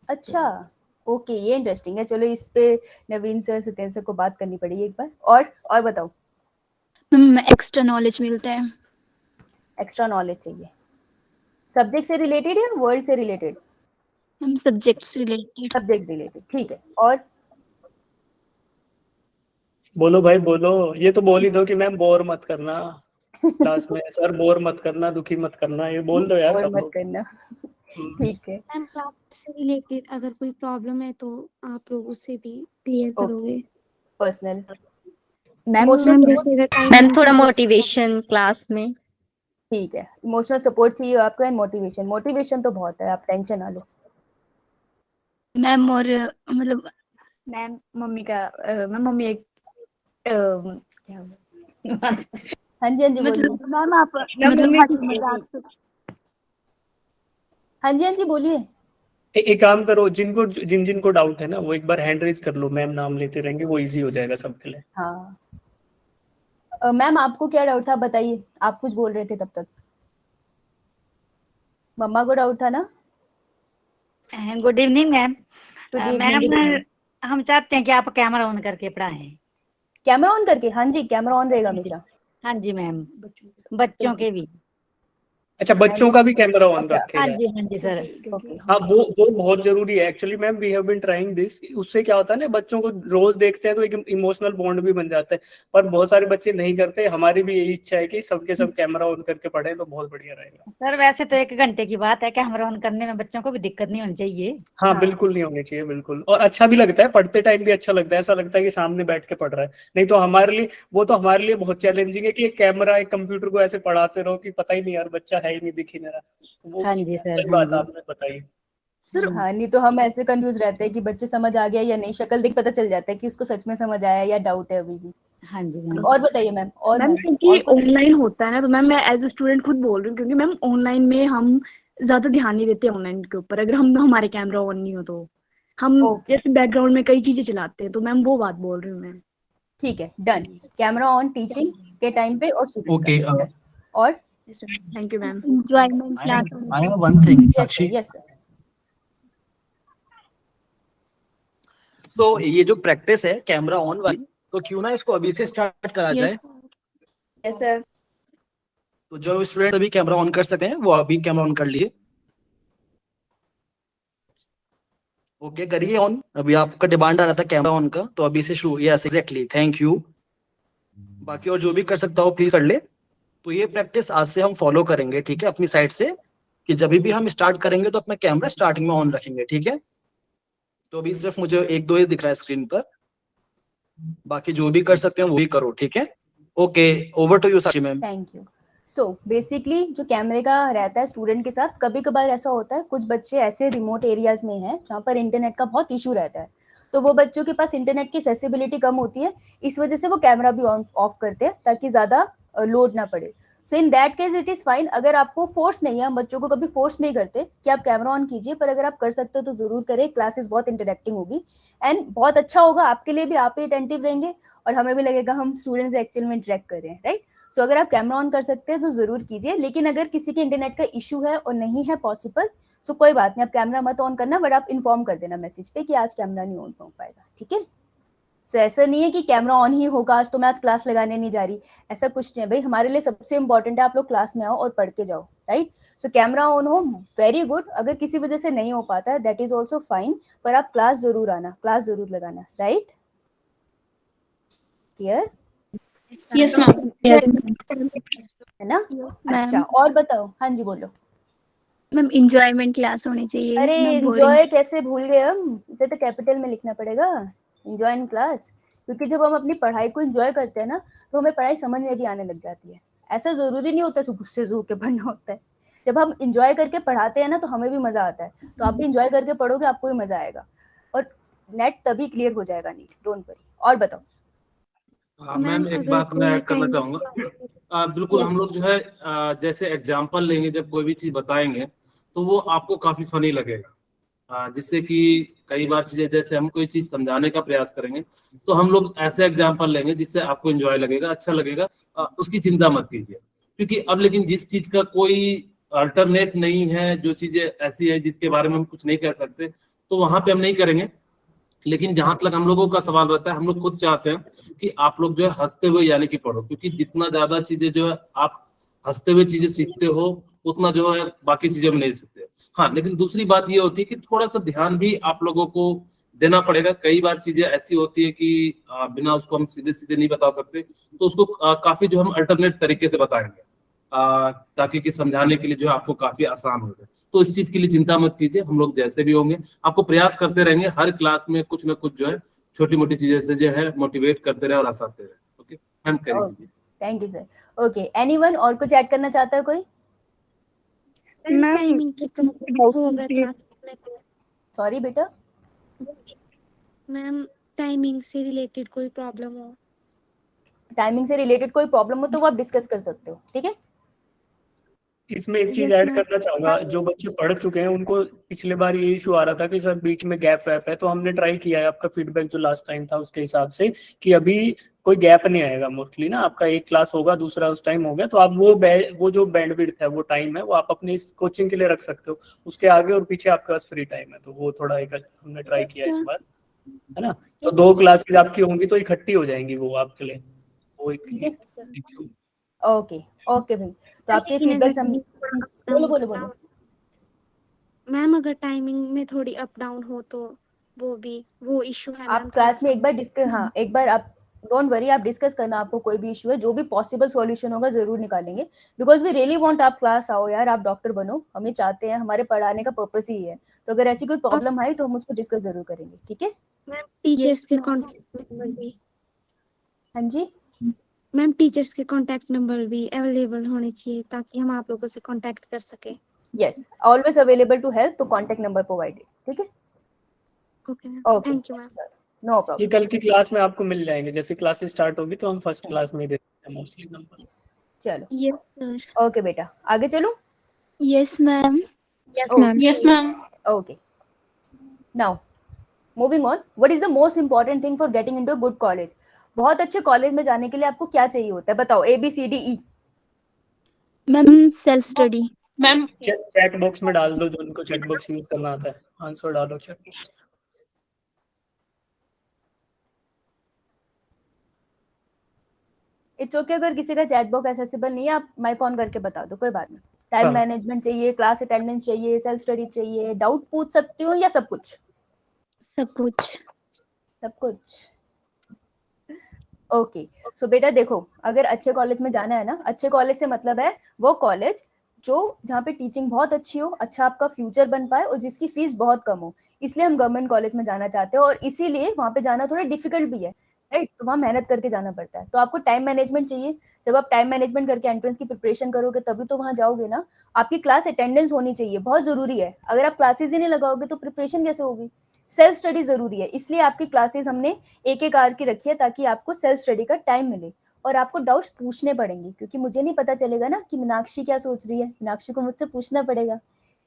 अच्छा ओके, ये इंटरेस्टिंग है। चलो इस पे नवीन सर सत्येंद्र सर को बात करनी पड़ेगी एक बार। और बताओ। मैम एक्स्ट्रा नॉलेज मिलता है। एक्स्ट्रा नॉलेज चाहिए, सब्जेक्ट से रिलेटेड या वर्ल्ड से related. Ma'am subjects related. Subject related, ठीक है। और बोलो भाई बोलो, ये तो बोल ही दो कि मैम बोर मत करना क्लास में, सर बोर मत करना, दुखी मत करना, ये बोल दो यार और सब मत लोग। करना, ठीक है। मैम क्लास से रिलेटेड अगर कोई प्रॉब्लम है तो आप लोग उसे भी क्लियर करोगे। पर्सनल मैम इमोशनल जैसे अगर टाइम मैम थोड़ा मोटिवेशन क्लास में। ठीक है, इमोशनल सपोर्ट चाहिए आपको एंड मोटिवेशन। मोटिवेशन तो बहुत है, आप टेंशन ना लो। मैम और मतलब मैम मम्मी का मैम मम्मी एक क्या हाँ जी बोलिए। मतलब मैम आप मतलब हाँ जी बोलिए। एक काम करो, जिन जिनको डाउट है ना वो एक बार हैंड रेज कर लो, मैम नाम लेते रहेंगे, वो इजी हो जाएगा सबके लिए। हाँ मैम आपको क्या डाउट था बताइए, आप कुछ बोल रहे थे तब तक। मम्मा को डाउट था ना। Good evening ma'am. Good ma'am evening. हम चाहते हैं कि आप कैमरा ऑन करके पढ़ाएं। कैमरा ऑन करके, हाँ जी कैमरा ऑन रहेगा हमेशा। हाँ जी मैम, बच्चों के भी। अच्छा, बच्चों का भी कैमरा ऑन अच्छा, रखेगा। हाँ जी सर। ओके हाँ वो बहुत जरूरी है actually ma'am, we have been trying this. उससे क्या होता है ना, बच्चों को रोज देखते हैं तो एक इमोशनल बॉन्ड भी बन जाता है, पर बहुत सारे बच्चे नहीं करते। हमारी भी यही इच्छा है कि सबके सब कैमरा ऑन करके पढ़े तो बहुत बढ़िया रहेगा। सर वैसे तो 1 घंटे की बात है, कैमरा ऑन करने में बच्चों को भी दिक्कत नहीं होनी चाहिए। हाँ बिल्कुल नहीं होनी चाहिए, बिल्कुल। और अच्छा भी लगता है, पढ़ते टाइम भी अच्छा लगता है, ऐसा लगता है कि सामने बैठ के पढ़ रहा है। नहीं तो हमारे लिए बहुत चैलेंजिंग है कि एक कैमरा एक कंप्यूटर को ऐसे पढ़ाते रहो कि पता ही नहीं यार बच्चा है ही नहीं, दिख ही नहीं रहा। वो हाँ जी सर, सही बात आपने बताई। सर। हाँ नहीं तो हम ऐसे कंफ्यूज रहते हैं कि बच्चे समझ आ गया या नहीं, शक्ल देख पता चल जाता है कि उसको सच में समझ आया या डाउट है अभी भी। हाँ जी मैम। और बताइए मैम। और मैम क्योंकि ऑनलाइन होता है ना, तो मैम मैं एज अ स्टूडेंट खुद बोल रही हूँ, क्योंकि मैम ऑनलाइन में हम ज्यादा ध्यान नहीं देते ऑनलाइन के ऊपर, अगर हम हमारे कैमरा ऑन नहीं हो तो हम जैसे बैकग्राउंड में कई चीजें चलाते हैं, तो मैम वो बात बोल रही हूँ मैं। ठीक है, डन। कैमरा ऑन टीचिंग के टाइम पे और स्टूडेंट्स Okay, का और thank you ma'am. Enjoyment I class have, I have one thing, yes Sakshi. Sir, yes sir. So ये जो प्रैक्टिस है कैमरा ऑन वाली, तो क्यों ना इसको अभी से स्टार्ट करा जाए। Yes sir. तो जो स्टूडेंट अभी कैमरा ऑन कर सके हैं वो अभी कैमरा ऑन कर लीजिए। ओके, करिए ऑन। अभी आपका डिमांड आ रहा था कैमरा ऑन का, तो अभी से शुरू। Yes exactly, thank you. बाकी और जो भी कर सकता हो प्लीज कर ले। तो ये प्रैक्टिस आज से हम फॉलो करेंगे, ठीक है, अपनी साइड से, कि जब भी हम स्टार्ट करेंगे तो अपना कैमरा स्टार्टिंग में ऑन रखेंगे, ठीक है। तो अभी सिर्फ मुझे 1-2 ही दिख रहा है स्क्रीन पर, बाकी जो भी कर सकते हैं वो भी करो, ठीक है। Okay, over to you Sakshi ma'am. Thank you. So basically जो कैमरे का रहता है स्टूडेंट के साथ, कभी कभार ऐसा होता है कुछ बच्चे ऐसे रिमोट एरियाज में हैं जहाँ पर इंटरनेट का बहुत इशू रहता है, तो वो बच्चों के पास इंटरनेट की एक्सेसिबिलिटी कम होती है, इस वजह से वो कैमरा भी ऑन ऑफ करते हैं ताकि ज्यादा लोड ना पड़े। So in that case it is fine. अगर आपको फोर्स नहीं है, हम बच्चों को कभी फोर्स नहीं करते कि आप कैमरा ऑन कीजिए, पर अगर आप कर सकते हो तो जरूर करें। क्लासेस बहुत इंटरेक्टिंग होगी एंड बहुत अच्छा होगा आपके लिए भी, आप ही अटेंटिव रहेंगे और हमें भी लगेगा हम स्टूडेंट्स एक्चुअल में इंटरेक्ट कर रहे हैं, राइट। सो अगर आप कैमरा ऑन कर सकते हैं तो जरूर कीजिए, लेकिन अगर किसी के इंटरनेट का इशू है और नहीं है पॉसिबल, सो कोई बात नहीं, आप कैमरा मत ऑन करना, बट आप इन्फॉर्म कर देना मैसेज पे कि आज कैमरा नहीं ऑन हो पाएगा, ठीक है। सो ऐसा नहीं है कि कैमरा ऑन ही होगा आज, तो मैं आज क्लास लगाने नहीं जा रही, ऐसा कुछ नहीं है भाई। हमारे लिए सबसे इंपॉर्टेंट है आप लोग क्लास में आओ और पढ़ के जाओ, राइट। सो कैमरा ऑन हो, वेरी गुड। अगर किसी वजह से नहीं हो पाता है दैट इज ऑल्सो फाइन, पर आप क्लास जरूर आना, क्लास जरूर लगाना, राइट। क्लियर? Yes ma'am. है ना? अच्छा, और बताओ। हाँ जी बोलो। मैम इंजॉयमेंट क्लास होनी चाहिए। अरे मैं boring- एंजॉय कैसे भूल गए हम, इसे तो कैपिटल में लिखना पड़ेगा, एंजॉय इन क्लास। क्योंकि जब हम अपनी पढ़ाई को एंजॉय करते हैं ना, तो हमें पढ़ाई समझ में भी आने लग जाती है। ऐसा जरूरी नहीं होता गुस्से से होकर पढ़ना होता है। जब हम एंजॉय करके पढ़ाते हैं ना, तो हमें भी मजा आता है। तो आप भी एंजॉय करके पढ़ोगे, आपको भी मजा आएगा और नेट तभी क्लियर हो जाएगा, नीट, डोंट वरी। और बताओ। मैम एक बात मैं ऐड करना चाहूंगा। बिल्कुल, हम लोग जो है जैसे एग्जाम्पल लेंगे, जब कोई भी चीज बताएंगे तो वो आपको काफी फनी लगेगा, जिससे कि कई बार चीजें, जैसे हम कोई चीज समझाने का प्रयास करेंगे तो हम लोग ऐसे एग्जाम्पल लेंगे जिससे आपको एंजॉय लगेगा, अच्छा लगेगा। उसकी चिंता मत कीजिए, क्योंकि अब लेकिन जिस चीज का कोई अल्टरनेट नहीं है, जो चीजें ऐसी है जिसके बारे में हम कुछ नहीं कह सकते, तो वहां पे हम नहीं करेंगे। लेकिन जहां तक हम लोगों का सवाल रहता है, हम लोग खुद चाहते हैं कि आप लोग जो है हंसते हुए यानी कि पढ़ो, क्योंकि जितना ज्यादा चीजें जो है आप हंसते हुए चीजें सीखते हो, उतना जो है बाकी चीजें में नहीं सीखते। हाँ, लेकिन दूसरी बात ये होती है कि थोड़ा सा ध्यान भी आप लोगों को देना पड़ेगा। कई बार चीजें ऐसी होती है कि बिना उसको हम सीधे सीधे नहीं बता सकते, तो उसको काफी जो हम अल्टरनेट तरीके से बताएंगे, ताकि कि समझाने के लिए जो है आपको काफी आसान हो जाए। तो इस चीज के लिए चिंता मत कीजिए, हम लोग जैसे भी होंगे आपको प्रयास करते रहेंगे, हर क्लास में कुछ ना कुछ जो है छोटी मोटी चीजें से जो है मोटिवेट करते रहे और हंसाते रहे। ओके मैम, करिए। Thank you sir. Okay, anyone और कुछ ऐड करना चाहता है कोई? टाइमिंग की होगा क्लास में तो। सॉरी बेटा। मैम टाइमिंग से रिलेटेड कोई प्रॉब्लम हो, टाइमिंग से रिलेटेड कोई प्रॉब्लम हो तो वो आप डिस्कस कर सकते हो, ठीक है। इसमें एक चीज Yes, ऐड ma'am. करना चाहूंगा। जो बच्चे पढ़ चुके हैं उनको पिछले बार ये इशू आ रहा था कि सर बीच में गैप वैप है, तो हमने ट्राई किया है आपका फीडबैक जो लास्ट टाइम था उसके हिसाब से कि अभी कोई गैप नहीं आएगा मोस्टली ना। आपका एक क्लास होगा, दूसरा उस टाइम हो गया, तो आप वो जो बैंडविड्थ है, वो टाइम है, वो आप अपनी इस कोचिंग के लिए रख सकते हो। उसके आगे और पीछे आपके पास फ्री टाइम है, तो वो थोड़ा एक हमने ट्राई किया इस बार, है ना। तो 2 क्लासेस आपकी होंगी तो इकट्ठी हो जाएंगी वो आपके लिए, वो एक ओके ओके भाई, तो आपके फीडबैक हम बोलो। मैम अगर टाइमिंग में थोड़ी अप डाउन हो तो वो इशू है। आप क्लास में एक बार डिस्कस, हाँ एक बार आप डोंट वरी, आप डिस्कस करना, आपको कोई भी इशू है, जो भी पॉसिबल सॉल्यूशन होगा जरूर निकालेंगे, बिकॉज वी रियली वांट आप क्लास आओ यार, आप डॉक्टर बनो, हमें चाहते हैं, हमारे पढ़ाने का पर्पस ही है। तो अगर ऐसी कोई प्रॉब्लम आई तो हम उसको डिस्कस जरूर करेंगे, ठीक है। मैम टीचर्स के कांटेक्ट नंबर भी, हाँ जी मैम टीचर्स के कांटेक्ट नंबर भी अवेलेबल होने चाहिए ताकि हम आप लोगों से कांटेक्ट कर सके। Yes, always available to help, तो कांटेक्ट नंबर प्रोवाइडेड, ठीक है। Okay thank you ma'am. No problem. ये कल की क्लास में आपको मिल जाएंगे, जैसे क्लासेस स्टार्ट होगी तो हम फर्स्ट क्लास में ही देते हैं मोस्टली नंबर। चलो यस सर। ओके बेटा, आगे चलो। Yes ma'am. Yes ma'am. Okay, now moving on, what is the most important thing for getting into a good college? बहुत अच्छे कॉलेज में जाने के लिए आपको क्या चाहिए होता है, बताओ, ABCDE। Ma'am self study. Ma'am chat box में डाल दो जो उनको चैट बॉक्स यूज करना आता है, आंसर डालो चैट बॉक्स। इट्स ओके अगर किसी का चैट बॉक्स एक्सेसिबल नहीं है, आप माइक ऑन करके बता दो, कोई बात नहीं। टाइम हाँ। मैनेजमेंट चाहिए, क्लास अटेंडेंस चाहिए, सेल्फ स्टडी चाहिए, डाउट पूछ सकती हो या सब कुछ? सब कुछ। सब कुछ। ओके सो बेटा देखो, अगर अच्छे कॉलेज में जाना है ना, अच्छे कॉलेज से मतलब है वो कॉलेज जो जहाँ पे टीचिंग बहुत अच्छी हो, अच्छा आपका फ्यूचर बन पाए और जिसकी फीस बहुत कम हो। इसलिए हम गवर्नमेंट कॉलेज में जाना चाहते हैं और इसीलिए वहाँ पे जाना थोड़ा डिफिकल्ट भी है, राइट। तो वहाँ मेहनत करके जाना पड़ता है। तो आपको टाइम मैनेजमेंट चाहिए। जब आप टाइम मैनेजमेंट करके एंट्रेंस की प्रिपरेशन करोगे तभी तो वहाँ जाओगे ना। आपकी क्लास अटेंडेंस होनी चाहिए, बहुत जरूरी है। अगर आप क्लासेस ही नहीं लगाओगे तो प्रिपरेशन कैसे होगी? सेल्फ स्टडी जरूरी है, इसलिए आपकी क्लासेस हमने एक आवर की रखी है ताकि आपको सेल्फ स्टडी का टाइम मिले। और आपको डाउट्स पूछने पड़ेंगे क्योंकि मुझे नहीं पता चलेगा ना कि मीनाक्षी क्या सोच रही है, मीनाक्षी को मुझसे पूछना पड़ेगा,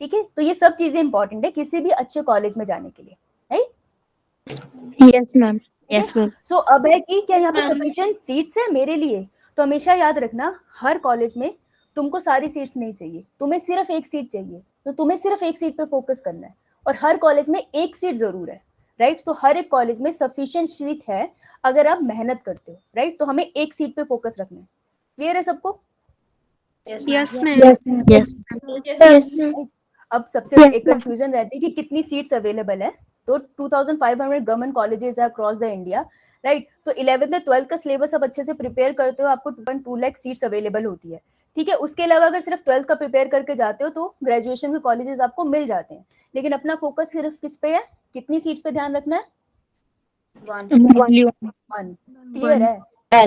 ठीक है। तो ये सब चीजें इंपॉर्टेंट है किसी भी अच्छे कॉलेज में जाने के लिए, right. Yes ma'am. Yes ma'am. So अब है कि क्या यहाँ पे सफिशिएंट सीट्स है मेरे लिए? तो हमेशा याद रखना, हर कॉलेज में तुमको सारी सीट्स नहीं चाहिए, तुम्हें सिर्फ एक सीट चाहिए। तो तुम्हें सिर्फ एक सीट पे फोकस करना है और हर कॉलेज में एक सीट जरूर है, राइट। तो हर एक कॉलेज में सफिशिएंट सीट है अगर आप मेहनत करते हो, राइट। तो हमें एक सीट पे फोकस रखना है। क्लियर है सबको? Yes ma'am. Yes ma'am. अब सबसे एक कंफ्यूजन रहती है कि कितनी सीट्स अवेलेबल है। तो 2500 गवर्नमेंट कॉलेजेस है अक्रॉस द इंडिया, राइट। तो 11th और 12th का सिलेबस आप अच्छे से प्रिपेयर करते हो, आपको 2.2 लाख सीट्स अवेलेबल होती है, ठीक है। उसके अलावा अगर सिर्फ 12th का प्रिपेयर करके जाते हो तो ग्रेजुएशन के कॉलेजेस आपको मिल जाते हैं। लेकिन अपना फोकस सिर्फ किस पे है, कितनी सीट्स पे ध्यान रखना है? 1। क्लियर है?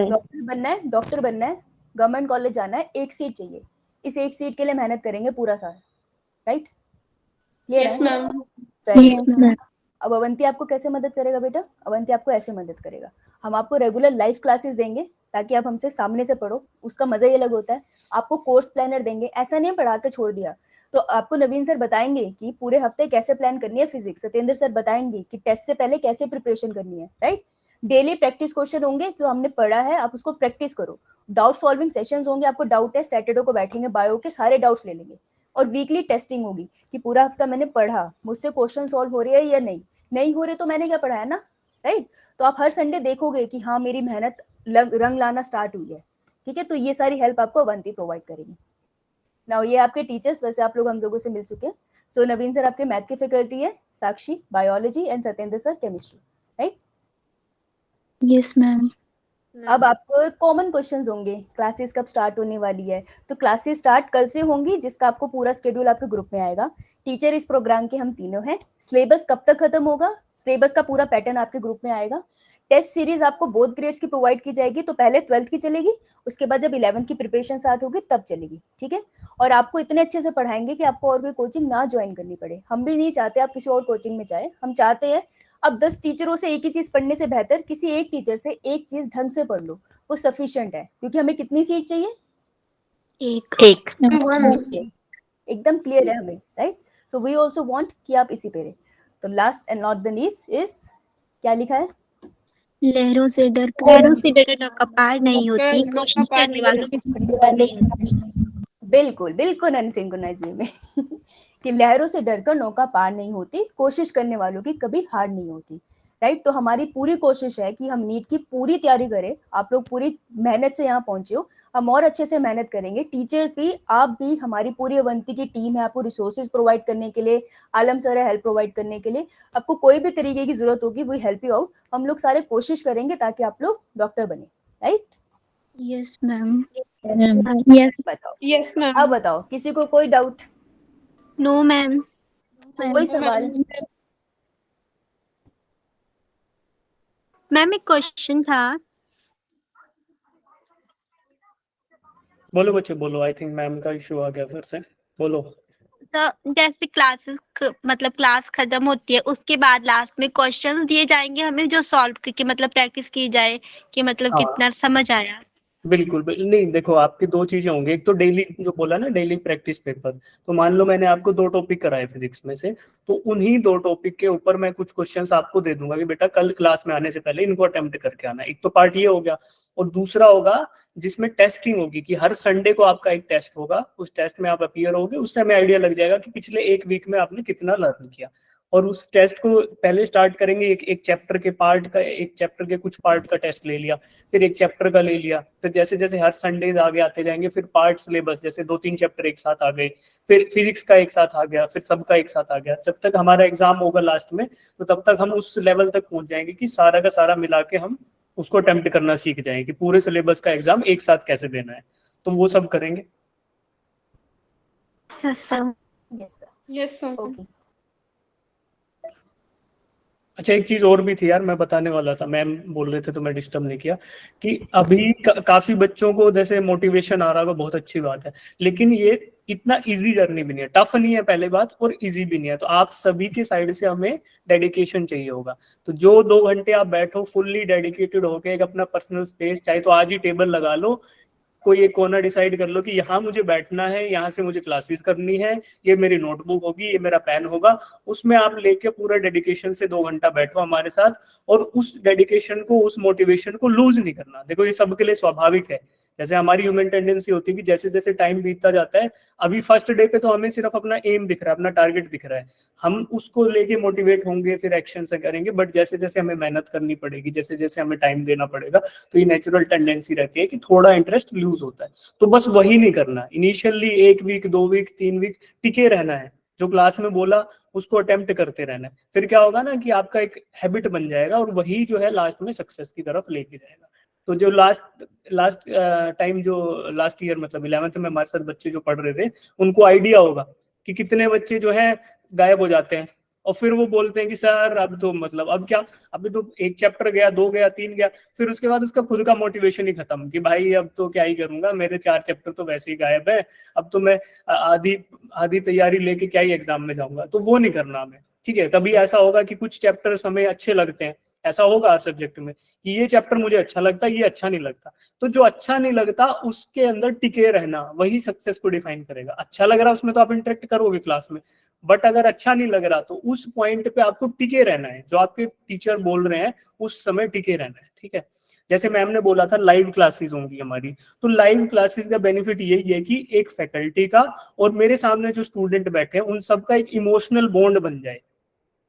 डॉक्टर बनना है, डॉक्टर बनना है, गवर्नमेंट कॉलेज जाना है, एक सीट चाहिए। इस एक सीट के लिए मेहनत करेंगे पूरा साल, राइट। Yes ma'am. अब अवंती आपको कैसे मदद करेगा बेटा? अवंती आपको ऐसे मदद करेगा, हम आपको रेगुलर लाइव क्लासेस देंगे ताकि आप हमसे सामने से पढ़ो, उसका मजा ही अलग होता है। आपको कोर्स प्लानर देंगे, ऐसा नहीं पढ़ा के छोड़ दिया। तो आपको नवीन सर बताएंगे कि पूरे हफ्ते कैसे प्लान करनी है फिजिक्स, सत्येंद्र सर बताएंगे कि टेस्ट से पहले कैसे प्रिपरेशन करनी है, राइट। डेली प्रैक्टिस क्वेश्चन होंगे जो हमने पढ़ा है, आप उसको प्रैक्टिस करो। डाउट सॉल्विंग सेशंस होंगे, आपको डाउट है सैटरडे को बैठेंगे, बायो के सारे डाउट्स ले लेंगे। और वीकली टेस्टिंग होगी कि पूरा हफ्ता मैंने पढ़ा, मुझसे क्वेश्चन सॉल्व हो रहे हैं या नहीं हो रहे तो मैंने क्या पढ़ाया ना, राइट। तो आप हर संडे देखोगे कि हाँ मेरी मेहनत रंग लाना स्टार्ट हुई है, ठीक है। तो ये सारी हेल्प आपको अवंती प्रोवाइड करेगी। नाउ ये आपके टीचर्स, वैसे आप लोग हम लोगों से मिल चुके हैं। सो नवीन सर आपके मैथ की फैकल्टी है, Sakshi biology and Satyendra sir chemistry, right. Yes ma'am. अब आपको कॉमन क्वेश्चंस होंगे, क्लासेस कब स्टार्ट होने वाली है? तो क्लासेस स्टार्ट कल से होंगी, जिसका आपको पूरा स्केड्यूल आपके ग्रुप में आएगा। टीचर इस प्रोग्राम के हम तीनों हैं। सिलेबस कब तक खत्म होगा, सिलेबस का पूरा पैटर्न आपके ग्रुप में आएगा। टेस्ट सीरीज आपको बोथ ग्रेड्स की प्रोवाइड की जाएगी, तो पहले 12th की चलेगी, उसके बाद जब 11th की प्रिपरेशन स्टार्ट होगी तब चलेगी, ठीक है। और आपको इतने अच्छे से पढ़ाएंगे कि आपको और कोई कोचिंग ना ज्वाइन करनी पड़े। हम भी नहीं चाहते आप किसी और कोचिंग में जाए, हम चाहते हैं अब 10 टीचरों से एक ही चीज पढ़ने से बेहतर किसी एक टीचर से एक चीज ढंग से पढ़ लो, वो सफिशिएंट है। क्योंकि हमें कितनी सीट चाहिए? एक। एकदम क्लियर है हमें, right. So we also want कि आप इसी पे रहे। तो last and not the least is, क्या लिखा है? लहरों से डर नौका पार नहीं होती, कोशिश करने वालों की पार नहीं होती। बिल्कुल बिल्कुल अनसिंक्रोनाइज वे में कि लहरों से डरकर नौका पार नहीं होती, कोशिश करने वालों की कभी हार नहीं होती, राइट। तो हमारी पूरी कोशिश है कि हम नीट की पूरी तैयारी करें। आप लोग पूरी मेहनत से यहाँ पहुंचे हो, हम और अच्छे से मेहनत करेंगे। टीचर्स भी, आप भी, हमारी पूरी अवंती की टीम है आपको रिसोर्सेज प्रोवाइड करने के लिए, आलम सर है हेल्प प्रोवाइड करने के लिए। आपको कोई भी तरीके की जरूरत होगी वी हेल्प यू आउट। हम लोग सारे कोशिश करेंगे ताकि आप लोग डॉक्टर बने, राइट। Yes ma'am. यस बताओ। Yes ma'am. अब बताओ, किसी को कोई डाउट, नो मैम। कोई सवाल? मैम एक क्वेश्चन था। बोलो बच्चे बोलो, आई थिंक मैम का इशू आ गया फिर से, बोलो। तो जैसे क्लासेस मतलब क्लास खत्म होती है उसके बाद लास्ट में क्वेश्चंस दिए जाएंगे हमें जो सॉल्व करके मतलब प्रैक्टिस की जाए कि मतलब हाँ। कितना समझ आया। बिल्कुल नहीं, देखो आपकी दो चीजें होंगी। एक तो डेली जो बोला ना, डेली प्रैक्टिस पेपर, तो मान लो मैंने आपको 2 टॉपिक कराए फिजिक्स में से, तो उन्हीं 2 टॉपिक के ऊपर मैं कुछ क्वेश्चंस आपको दे दूंगा कि बेटा कल क्लास में आने से पहले इनको अटेम्प्ट करके आना। एक तो पार्ट ये हो गया, और दूसरा होगा जिसमें टेस्टिंग होगी कि हर संडे को आपका एक टेस्ट होगा, उस टेस्ट में आप अपीयर होगे, उससे हमें आइडिया लग जाएगा कि पिछले 1 वीक में आपने कितना लर्न किया। और उस टेस्ट को पहले स्टार्ट करेंगे एक चैप्टर के पार्ट का, एक चैप्टर के कुछ पार्ट का टेस्ट ले लिया, फिर एक चैप्टर का ले लिया, फिर जैसे जैसे हर संडे आगे आते जाएंगे, फिर पार्ट सिलेबस जैसे 2-3 चैप्टर एक साथ आ गए, फिर फिजिक्स का एक साथ आ गया, फिर सबका एक साथ आ गया। जब तक हमारा एग्जाम होगा लास्ट में, तो तब तक हम उस लेवल तक पहुंच जाएंगे कि सारा का सारा मिला के हम उसको अटेम्प्ट करना सीख जाएंगे कि पूरे सिलेबस का एग्जाम एक साथ कैसे देना है। तो वो सब करेंगे। Yes sir. Yes sir. Okay. अच्छा, एक चीज और भी थी यार, मैं बताने वाला था, मैम बोल रहे थे तो मैं डिस्टर्ब नहीं किया, कि अभी काफी बच्चों को जैसे मोटिवेशन आ रहा होगा, बहुत अच्छी बात है, लेकिन ये इतना इजी जर्नी भी नहीं है, टफ नहीं है पहले बात, और इजी भी नहीं है। तो आप सभी के साइड से हमें डेडिकेशन चाहिए होगा। तो जो 2 घंटे आप बैठो फुल्ली डेडिकेटेड होके, एक अपना पर्सनल स्पेस, चाहे तो आज ही टेबल लगा लो, कोई एक कोना डिसाइड कर लो कि यहाँ मुझे बैठना है, यहाँ से मुझे क्लासेस करनी है, ये मेरी नोटबुक होगी, ये मेरा पेन होगा, उसमें आप लेके पूरा डेडिकेशन से 2 घंटा बैठो हमारे साथ। और उस डेडिकेशन को, उस मोटिवेशन को लूज नहीं करना। देखो ये सबके लिए स्वाभाविक है, जैसे हमारी ह्यूमन टेंडेंसी होती है कि जैसे जैसे टाइम बीतता जाता है, अभी फर्स्ट डे पे तो हमें सिर्फ अपना एम दिख रहा है, अपना टारगेट दिख रहा है, हम उसको लेके मोटिवेट होंगे, फिर एक्शन से करेंगे। बट जैसे जैसे हमें मेहनत करनी पड़ेगी, जैसे जैसे हमें टाइम देना पड़ेगा, तो ये नेचुरल टेंडेंसी रहती है कि थोड़ा इंटरेस्ट लूज होता है। तो बस वही नहीं करना, इनिशियली 1 वीक 2 वीक 3 वीक टिके रहना है, जो क्लास में बोला उसको अटेम्प्ट करते रहना है। फिर क्या होगा ना कि आपका एक हैबिट बन जाएगा, और वही जो है लास्ट में सक्सेस की तरफ लेके जाएगा। तो जो लास्ट टाइम जो लास्ट ईयर मतलब 11th में हमारे साथ बच्चे जो पढ़ रहे थे, उनको आइडिया होगा कि कितने बच्चे जो हैं गायब हो जाते हैं, और फिर वो बोलते हैं कि सर अब तो मतलब अब क्या, अभी तो 1 चैप्टर गया, 2 गया, 3 गया, फिर उसके बाद उसका खुद का मोटिवेशन ही खत्म कि भाई अब तो क्या ही करूंगा, मेरे 4 चैप्टर तो वैसे ही गायब है, अब तो मैं आधी तैयारी लेके क्या ही एग्जाम में जाऊंगा। तो वो नहीं करना हमें, ठीक है। कभी ऐसा होगा कि कुछ चैप्टर्स हमें अच्छे लगते हैं, ऐसा होगा हर सब्जेक्ट में कि ये चैप्टर मुझे अच्छा लगता है, ये अच्छा नहीं लगता। तो जो अच्छा नहीं लगता उसके अंदर टिके रहना, वही सक्सेस को डिफाइन करेगा। अच्छा लग रहा है उसमें तो आप इंटरेक्ट करोगे क्लास में, बट अगर अच्छा नहीं लग रहा तो उस पॉइंट पे आपको टिके रहना है, जो आपके टीचर बोल रहे हैं उस समय टिके रहना है, ठीक है। जैसे मैम ने बोला था लाइव क्लासेस होंगी हमारी, तो लाइव क्लासेस का बेनिफिट यही है कि एक फैकल्टी का और मेरे सामने जो स्टूडेंट बैठे हैं उन सबका एक इमोशनल बॉन्ड बन जाए।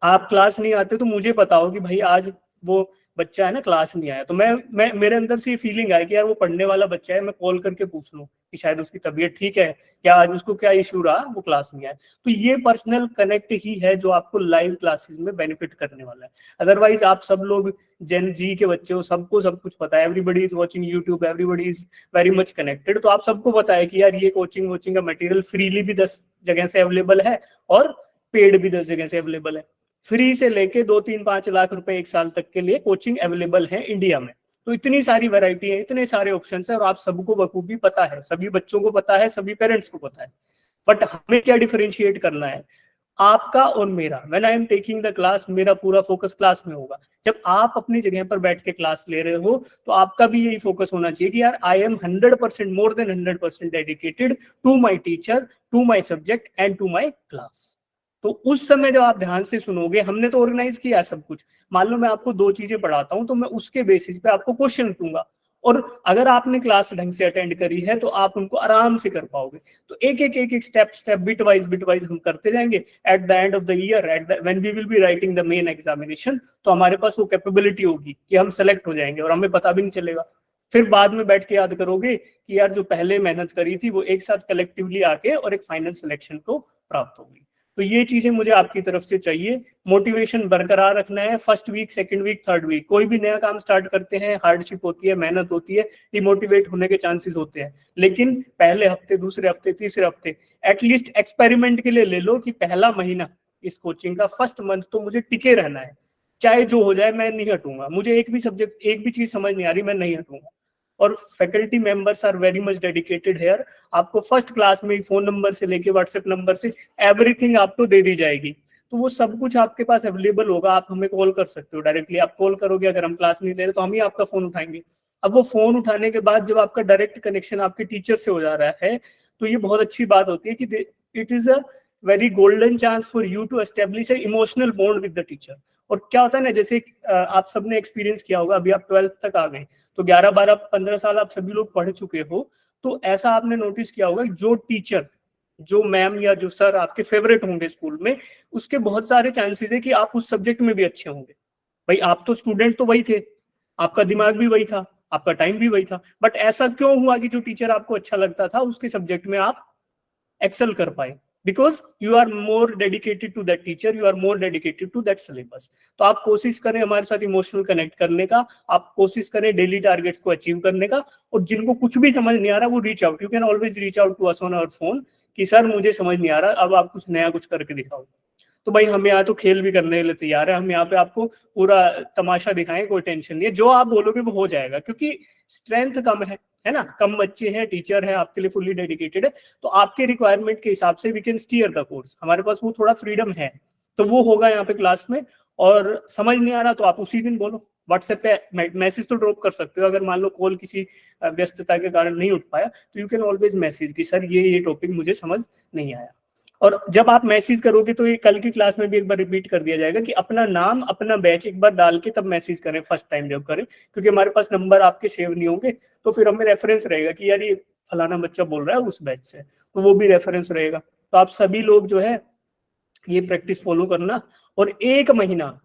आप क्लास नहीं आते तो मुझे पता हो कि भाई आज वो बच्चा है ना क्लास नहीं आया, तो मैं मेरे अंदर से ये फीलिंग आए कि यार वो पढ़ने वाला बच्चा है, मैं कॉल करके पूछ लूं कि शायद उसकी तबीयत ठीक है, क्या आज उसको क्या इशू रहा, वो क्लास नहीं आया। तो ये पर्सनल कनेक्ट ही है जो आपको लाइव क्लासेस में बेनिफिट करने वाला है। अदरवाइज आप सब लोग जेन जी के बच्चे हो, सबको सब कुछ पता है, everybody is watching YouTube, everybody is very much connected, तो आप सबको पता है कि यार ये कोचिंग का मटेरियल फ्रीली भी 10 जगह से अवेलेबल है और पेड भी 10 जगह से अवेलेबल है। फ्री से लेके 2-3-5 लाख रुपए 1 साल तक के लिए कोचिंग अवेलेबल है इंडिया में। तो इतनी सारी वैरायटी है, इतने सारे ऑप्शन है, और आप सबको बखूबी पता है, सभी बच्चों को पता है, सभी पेरेंट्स को पता है। बट हमें क्या डिफरेंशिएट करना है, आपका और मेरा। When I am taking the class, मेरा पूरा फोकस क्लास में होगा। जब आप अपनी जगह पर बैठ के क्लास ले रहे हो तो आपका भी यही फोकस होना चाहिए कि यार I am 100% more than 100% dedicated to my teacher, to my subject and to my class. तो उस समय जब आप ध्यान से सुनोगे, हमने तो ऑर्गेनाइज किया सब कुछ, मान लो मैं आपको 2 चीजें पढ़ाता हूं तो मैं उसके बेसिस पे आपको क्वेश्चन दूंगा, और अगर आपने क्लास ढंग से अटेंड करी है तो आप उनको आराम से कर पाओगे। तो एक स्टेप बिट वाइज हम करते जाएंगे। At the end of the year, when we will be writing the main examination, तो हमारे पास वो कैपेबिलिटी होगी कि हम सेलेक्ट हो जाएंगे और हमें पता भी नहीं चलेगा। फिर बाद में बैठ के याद करोगे कि यार जो पहले मेहनत करी थी वो एक साथ कलेक्टिवली आके और एक फाइनल सिलेक्शन को प्राप्त होगी। तो ये चीजें मुझे आपकी तरफ से चाहिए। मोटिवेशन बरकरार रखना है। First week, second week, third week, कोई भी नया काम स्टार्ट करते हैं, हार्डशिप होती है, मेहनत होती है, डिमोटिवेट होने के चांसेस होते हैं, लेकिन पहले हफ्ते, दूसरे हफ्ते, तीसरे हफ्ते एटलीस्ट एक्सपेरिमेंट के लिए ले लो कि पहला महीना इस कोचिंग का, फर्स्ट मंथ तो मुझे टिके रहना है, चाहे जो हो जाए मैं नहीं हटूंगा। मुझे एक भी सब्जेक्ट, एक भी चीज समझ नहीं आ रही, मैं नहीं हटूंगा। और faculty members are very much dedicated here. आपको फर्स्ट क्लास में फोन नंबर से लेके व्हाट्सएप नंबर से एवरीथिंग आपको दे दी जाएगी, तो वो सब कुछ आपके पास अवेलेबल होगा। आप हमें कॉल कर सकते हो डायरेक्टली, आप कॉल करोगे, अगर हम क्लास नहीं ले रहे तो हम ही आपका फोन उठाएंगे। अब वो फोन उठाने के बाद जब आपका डायरेक्ट कनेक्शन आपके टीचर से हो जा रहा है तो ये बहुत अच्छी बात होती है कि it is a very golden chance for you to establish a emotional bond with the teacher. और क्या होता है ना, जैसे आप सबने एक्सपीरियंस किया होगा, अभी आप 12th तक आ गए तो 11, 12, 15 साल आप सभी लोग पढ़ चुके हो, तो ऐसा आपने नोटिस किया होगा जो टीचर, जो मैम या जो सर आपके फेवरेट होंगे स्कूल में, उसके बहुत सारे चांसेस है कि आप उस सब्जेक्ट में भी अच्छे होंगे। भाई आप तो स्टूडेंट तो वही थे, आपका दिमाग भी वही था, आपका टाइम भी वही था, बट ऐसा क्यों हुआ कि जो टीचर आपको अच्छा लगता था उसके सब्जेक्ट में आप एक्सेल कर पाए? Because you are more dedicated to that teacher, you are more dedicated to that syllabus. तो आप कोशिश करें हमारे साथ इमोशनल कनेक्ट करने का, आप कोशिश करें डेली टारगेट्स को अचीव करने का, और जिनको कुछ भी समझ नहीं आ रहा वो reach out, you can always reach out to us on our phone कि सर मुझे समझ नहीं आ रहा, अब आप कुछ नया कुछ करके दिखाओ। तो भाई हम यहाँ तो खेल भी करने के लिए तैयार है, हम यहाँ पे आपको पूरा तमाशा दिखाएं, कोई टेंशन नहीं है, जो आप बोलोगे वो हो जाएगा, क्योंकि स्ट्रेंथ कम है ना, कम बच्चे हैं, टीचर है आपके लिए फुल्ली डेडिकेटेड है, तो आपके रिक्वायरमेंट के हिसाब से we can steer the course, हमारे पास वो थोड़ा फ्रीडम है, तो वो होगा यहाँ पे क्लास में। और समझ नहीं आ रहा तो आप उसी दिन बोलो, व्हाट्सएप पे मैसेज तो ड्रॉप कर सकते हो, अगर मान लो कॉल किसी व्यस्तता के कारण नहीं उठ पाया तो यू कैन ऑलवेज मैसेज कि सर ये टॉपिक मुझे समझ नहीं आया। और जब आप मैसेज करोगे तो ये कल की क्लास में भी एक बार रिपीट कर दिया जाएगा कि अपना नाम, अपना बैच एक बार डाल के तब मैसेज करें फर्स्ट टाइम जब करें, क्योंकि हमारे पास नंबर आपके सेव नहीं होंगे, तो फिर हमें रेफरेंस रहेगा कि यार ये फलाना बच्चा बोल रहा है उस बैच से, तो वो भी रेफरेंस रहेगा। तो आप सभी लोग जो है ये प्रैक्टिस फॉलो करना, और 1 महीना,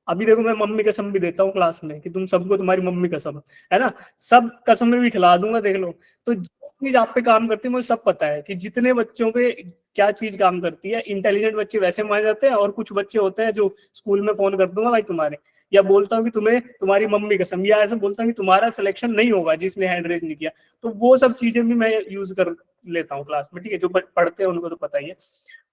अभी देखो मैं मम्मी कसम भी देता हूँ क्लास में कि तुम सबको तुम्हारी मम्मी कसम है ना, सब कसम में भी खिला दूंगा, देख लो। तो जो चीज आप पे काम करती है मुझे सब पता है कि जितने बच्चों पे क्या चीज काम करती है। इंटेलिजेंट बच्चे वैसे माने जाते हैं, और कुछ बच्चे होते हैं जो स्कूल में फोन कर दूंगा भाई तुम्हारे, या बोलता हूँ कि तुम्हें तुम्हारी मम्मी कसम, या ऐसे बोलता हूँ कि तुम्हारा सिलेक्शन नहीं होगा जिसने हैंड रेज नहीं किया। तो वो सब चीजें भी मैं यूज कर लेता हूँ क्लास में, ठीक है, जो पढ़ते हैं उनको तो पता ही है।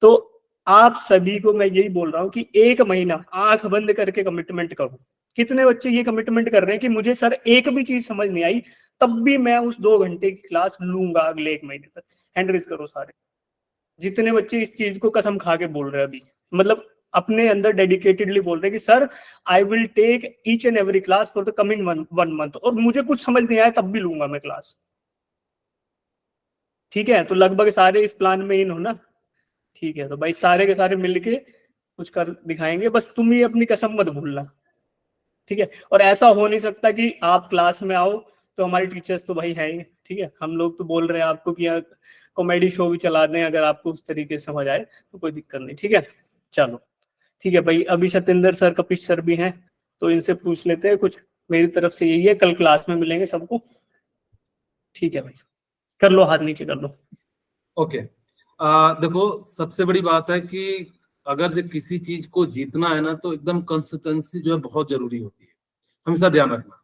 तो आप सभी को मैं यही बोल रहा हूँ कि 1 महीना आंख बंद करके कमिटमेंट करो। कितने बच्चे ये कमिटमेंट कर रहे हैं कि मुझे सर एक भी चीज समझ नहीं आई तब भी मैं उस 2 घंटे की क्लास लूंगा अगले 1 महीने तक? हैंड रेज करो सारे। जितने बच्चे इस चीज को कसम खा के बोल रहे हैं अभी, मतलब अपने अंदर डेडिकेटेडली बोल रहे हैं कि sir I will take each and every class for the coming 1 month, और मुझे कुछ समझ नहीं आया तब भी लूंगा मैं क्लास। ठीक है, तो लगभग सारे इस प्लान में इन हो ना? ठीक है, तो भाई सारे के सारे मिलके कुछ कर दिखाएंगे, बस तुम ही अपनी कसम मत भूलना, ठीक है। और ऐसा हो नहीं सकता कि आप क्लास में आओ तो हमारे टीचर्स तो भाई है ही, ठीक है, हम लोग तो बोल रहे हैं आपको कि यार कॉमेडी शो भी चला दें, अगर आपको उस तरीके से समझ आए तो कोई दिक्कत नहीं, ठीक है। चलो ठीक है भाई, अभी सतेंद्र सर, कपिश सर भी हैं, तो इनसे पूछ लेते हैं कुछ। मेरी तरफ से यही है, कल क्लास में मिलेंगे सबको, ठीक है भाई, कर लो हाथ नीचे कर लो। ओके, देखो सबसे बड़ी बात है कि अगर जो किसी चीज को जीतना है ना तो एकदम कंसिस्टेंसी जो है बहुत जरूरी होती है, हमेशा ध्यान रखना।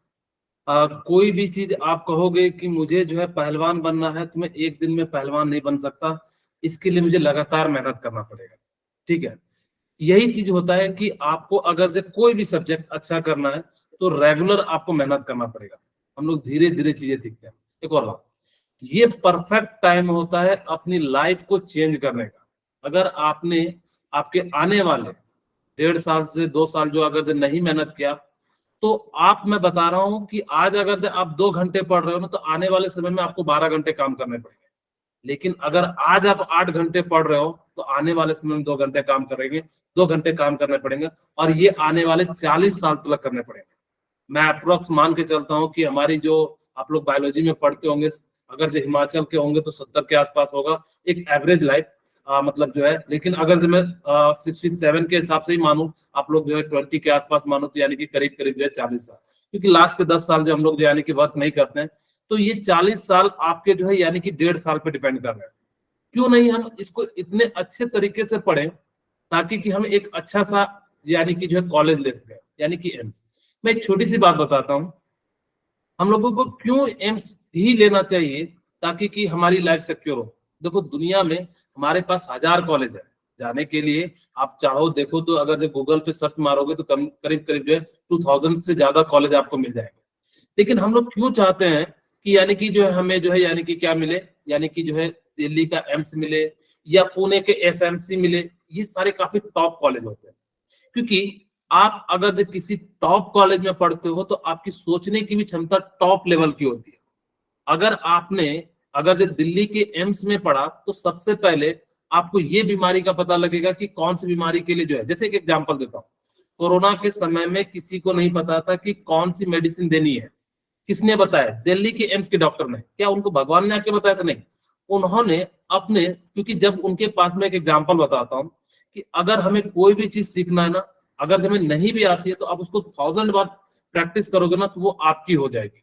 कोई भी चीज आप कहोगे कि मुझे जो है पहलवान बनना है, तो मैं एक दिन में पहलवान नहीं बन सकता, इसके लिए मुझे लगातार मेहनत करना पड़ेगा, ठीक है। यही चीज होता है कि आपको अगर जो कोई भी सब्जेक्ट अच्छा करना है तो रेगुलर आपको मेहनत करना पड़ेगा। हम लोग धीरे धीरे चीजें सीखते हैं। एक और बात, ये परफेक्ट टाइम होता है अपनी लाइफ को चेंज करने का। अगर आपने आपके आने वाले 1.5 साल से 2 साल जो अगर नहीं मेहनत किया, तो आप, मैं बता रहा हूं कि आज अगर आप 2 घंटे पढ़ रहे हो ना, तो आने वाले समय में आपको 12 घंटे काम करने पड़ेंगे। लेकिन अगर आज आप 8 घंटे पढ़ रहे हो तो आने वाले समय में 2 घंटे काम करेंगे, 2 घंटे काम करने पड़ेंगे, और ये आने वाले 40 साल तक करने पड़ेंगे। मैं अप्रोक्स मान के चलता हूँ कि हमारी जो आप लोग बायोलॉजी में पढ़ते होंगे, अगर जो हिमाचल के होंगे तो 70 के आसपास होगा एक एवरेज लाइफ, मतलब जो है। लेकिन अगर जो मैं 67 के हिसाब से ही मानूं, आप लोग जो है 20 के आसपास मानो, तो यानी कि करीब करीब जो है 40 साल, क्योंकि लास्ट के 10 साल जो हम लोग जो यानी कि वर्क नहीं करते हैं, तो ये 40 साल आपके जो है यानी कि 1.5 साल पे डिपेंड कर रहे हैं। क्यों नहीं हम इसको इतने अच्छे तरीके से पढ़ें ताकि कि हम एक अच्छा सा यानी कि जो है कॉलेज ले सके, यानी कि एम्स। मैं एक छोटी सी बात बताता हूँ, हम लोगों को क्यों एम्स ही लेना चाहिए ताकि कि हमारी लाइफ सिक्योर हो। देखो दुनिया में हमारे पास 1000 कॉलेज है जाने के लिए, आप चाहो देखो तो अगर जो गूगल पे सर्च मारोगे तो करीब करीब जो है 2000 से ज्यादा कॉलेज आपको मिल जाएंगे। लेकिन हम लोग क्यों चाहते हैं कि यानी कि जो है हमें जो है यानी कि क्या मिले, यानी कि जो है दिल्ली का एम्स मिले या पुणे के FMC मिले, ये सारे काफी टॉप कॉलेज होते हैं। क्योंकि आप अगर जब किसी टॉप कॉलेज में पढ़ते हो तो आपकी सोचने की भी क्षमता टॉप लेवल की होती है। अगर जब दिल्ली के एम्स में पढ़ा तो सबसे पहले आपको ये बीमारी का पता लगेगा कि कौन सी बीमारी के लिए जो है, जैसे एक एग्जांपल देता हूँ, कोरोना के समय में किसी को नहीं पता था कि कौन सी मेडिसिन देनी है। किसने बताया? दिल्ली के एम्स के डॉक्टर ने। क्या उनको भगवान ने आके बताया था? नहीं, उन्होंने अपने, क्योंकि जब उनके पास में एक एग्जांपल बताता हूँ कि अगर हमें कोई भी चीज सीखना है ना, अगर हमें नहीं भी आती है तो आप उसको 1000 बार प्रैक्टिस करोगे ना तो वो आपकी हो जाएगी।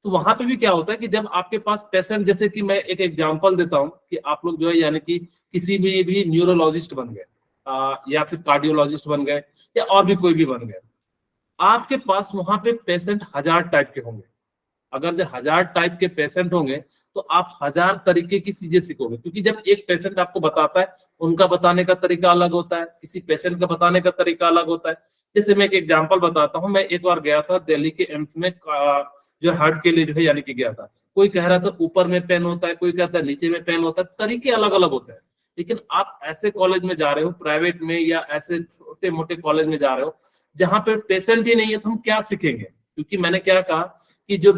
तो वहां पे भी क्या होता है कि जब आपके पास पेशेंट, जैसे कि मैं एक एग्जांपल देता हूँ कि आप लोग जो है यानी कि किसी भी न्यूरोलॉजिस्ट बन गए या फिर कार्डियोलॉजिस्ट बन गए या और भी कोई भी बन गए, आपके पास वहां पे पेशेंट 1000 टाइप के होंगे। अगर जो 1000 टाइप के पेशेंट होंगे तो आप 1000 तरीके की चीजें सीखोगे, क्योंकि जब एक पेशेंट आपको बताता है, उनका बताने का तरीका अलग होता है, किसी पेशेंट का बताने का तरीका अलग होता है। जैसे मैं एक एग्जांपल बताता हूँ, मैं एक बार गया था दिल्ली के एम्स में, जो हार्ट के लिए जो है यानी कि गया था। कोई कह रहा था ऊपर में पेन होता है, कोई कहता है नीचे में पेन होता है, तरीके अलग अलग होते हैं। लेकिन आप ऐसे कॉलेज में जा रहे हो, प्राइवेट में या ऐसे छोटे मोटे कॉलेज में जा रहे हो जहां पे पेशेंट ही नहीं है, तो हम क्या सीखेंगे? क्योंकि मैंने क्या कहा कि जो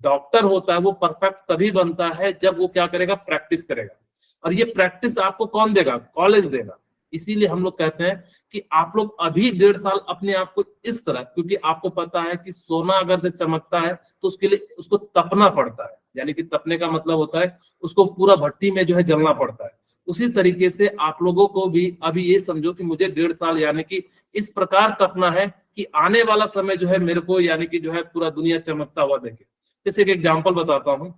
डॉक्टर होता है वो परफेक्ट तभी बनता है जब वो क्या करेगा? प्रैक्टिस करेगा। और ये प्रैक्टिस आपको कौन देगा? कॉलेज देगा। इसीलिए हम लोग कहते हैं कि आप लोग अभी 1.5 साल अपने आप को इस तरह, क्योंकि आपको पता है कि सोना अगर से चमकता है तो उसके लिए उसको तपना पड़ता है, यानी कि तपने का मतलब होता है उसको पूरा भट्टी में जो है जलना पड़ता है। उसी तरीके से आप लोगों को भी अभी ये समझो कि मुझे 1.5 साल यानी कि इस प्रकार तपना है कि आने वाला समय जो है मेरे को यानी कि जो है पूरा दुनिया चमकता हुआ देखे। जैसे एक एग्जाम्पल बताता हूँ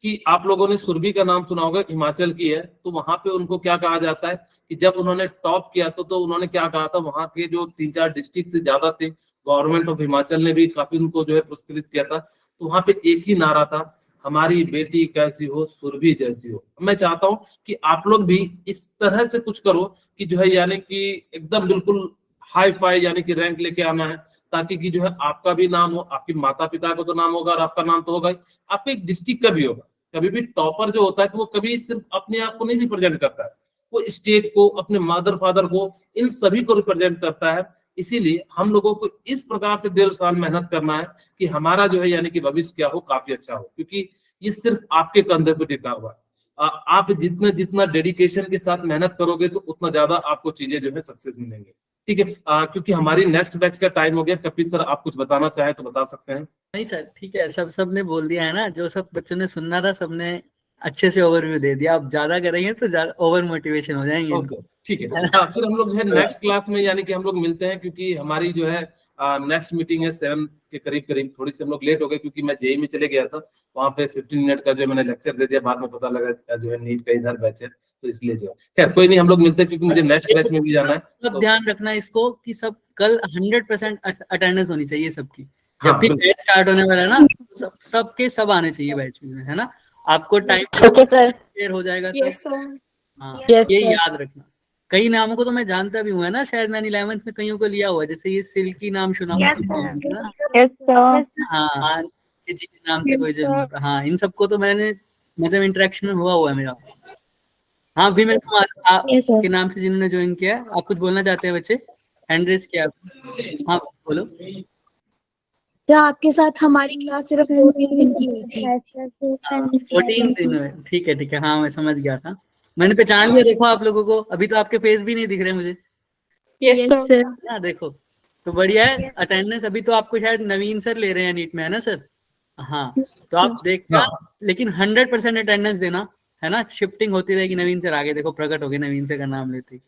कि आप लोगों ने सुरभि का नाम सुना होगा, हिमाचल की है। तो वहां पे उनको क्या कहा जाता है कि जब उन्होंने टॉप किया तो उन्होंने क्या कहा था, वहां के जो 3-4 डिस्ट्रिक्ट से ज्यादा थे, गवर्नमेंट ऑफ हिमाचल ने भी काफी उनको जो है पुरस्कृत किया था। तो वहां पे एक ही नारा था, हमारी बेटी कैसी हो, सुरभि जैसी हो। मैं चाहता हूं कि आप लोग भी इस तरह से कुछ करो कि जो है यानी कि एकदम बिल्कुल हाई फाई यानी कि रैंक लेके आना है, ताकि कि जो है आपका भी नाम हो, आपके माता पिता को तो नाम होगा और आपका नाम तो होगा ही, आपके एक डिस्ट्रिक्ट का भी होगा। कभी भी टॉपर जो होता है तो वो कभी सिर्फ अपने आप को नहीं रिप्रेजेंट करता है, वो स्टेट को, अपने मदर फादर को, इन सभी को रिप्रेजेंट करता है। इसीलिए हम लोगों को इस प्रकार से 1.5 साल मेहनत करना है कि हमारा जो है यानी कि भविष्य क्या हो, काफी अच्छा हो, क्योंकि ये सिर्फ आपके कंधे पर टिका हुआ है। आप जितना जितना डेडिकेशन के साथ मेहनत करोगे तो उतना ज्यादा आपको चीजें जो है सक्सेस मिलेंगे। ठीक है, क्योंकि हमारी नेक्स्ट बैच का टाइम हो गया। कपिल सर, आप कुछ बताना चाहें तो बता सकते हैं। नहीं सर, ठीक है, सबने बोल दिया है ना, जो सब बच्चों ने सुनना था सबने अच्छे से ओवरव्यू दे दिया। आप ज्यादा करेंगे तो ज्यादा ओवर मोटिवेशन हो जाएंगे इनको। ठीक है, फिर हम लोग जो है नेक्स्ट क्लास में यानी कि हम लोग मिलते हैं, क्योंकि हमारी जो है नेक्स्ट मीटिंग है 7 के करीब। थोड़ी सी हम लोग लेट हो गए क्योंकि मैं जेई में चले गया था, वहां पे 15 मिनट का जो मैंने लेक्चर दे दिया, बाद में पता लगा जो है नीट का इधर बैच है, तो इसलिए जो है खैर कोई नहीं, हम लोग मिलते हैं क्योंकि मुझे नेक्स्ट बैच में भी जाना है। सब ध्यान रखना इसको कि सब कल 100% अटेंडेंस होनी चाहिए सबकी। जब भी बैच स्टार्ट होने वाला है ना, सबके सब आने चाहिए बैच में, है ना। आपको टाइम क्लियर हो जाएगा सब। हाँ, ये याद रखना। कई नामों को तो मैं जानता भी हूँ, है ना, शायद मैंने 11th में कईयों को लिया हुआ है, जैसे ये सिल्की नाम सुना हुआ है, हाँ, किसी के नाम से कोई जो, हाँ, इन सबको तो मैंने मतलब इंटरेक्शन में हुआ है मेरा। हाँ, विमल कुमार के नाम से जिन्होंने ज्वाइन किया है। आप कुछ बोलना चाहते हैं बच्चे? हैंड रेज किया। हाँ बोलो। तो आपके साथ हमारी क्लास सिर्फ 14 दिन की हुई थी। 14 दिन में, ठीक है, हाँ मैं समझ गया था, मैंने पहचान लिया। देखो आप लोगों को अभी तो आपके फेस भी नहीं दिख रहे मुझे। Yes sir. हाँ देखो, तो बढ़िया है। अटेंडेंस अभी तो आपको शायद नवीन सर ले रहे हैं नीट में, है ना सर? हाँ, तो आप देखना, लेकिन 100% अटेंडेंस देना, है ना। शिफ्टिंग होती रहेगी। नवीन सर आगे देखो, प्रकट हो गए नवीन सर का नाम लेते ही।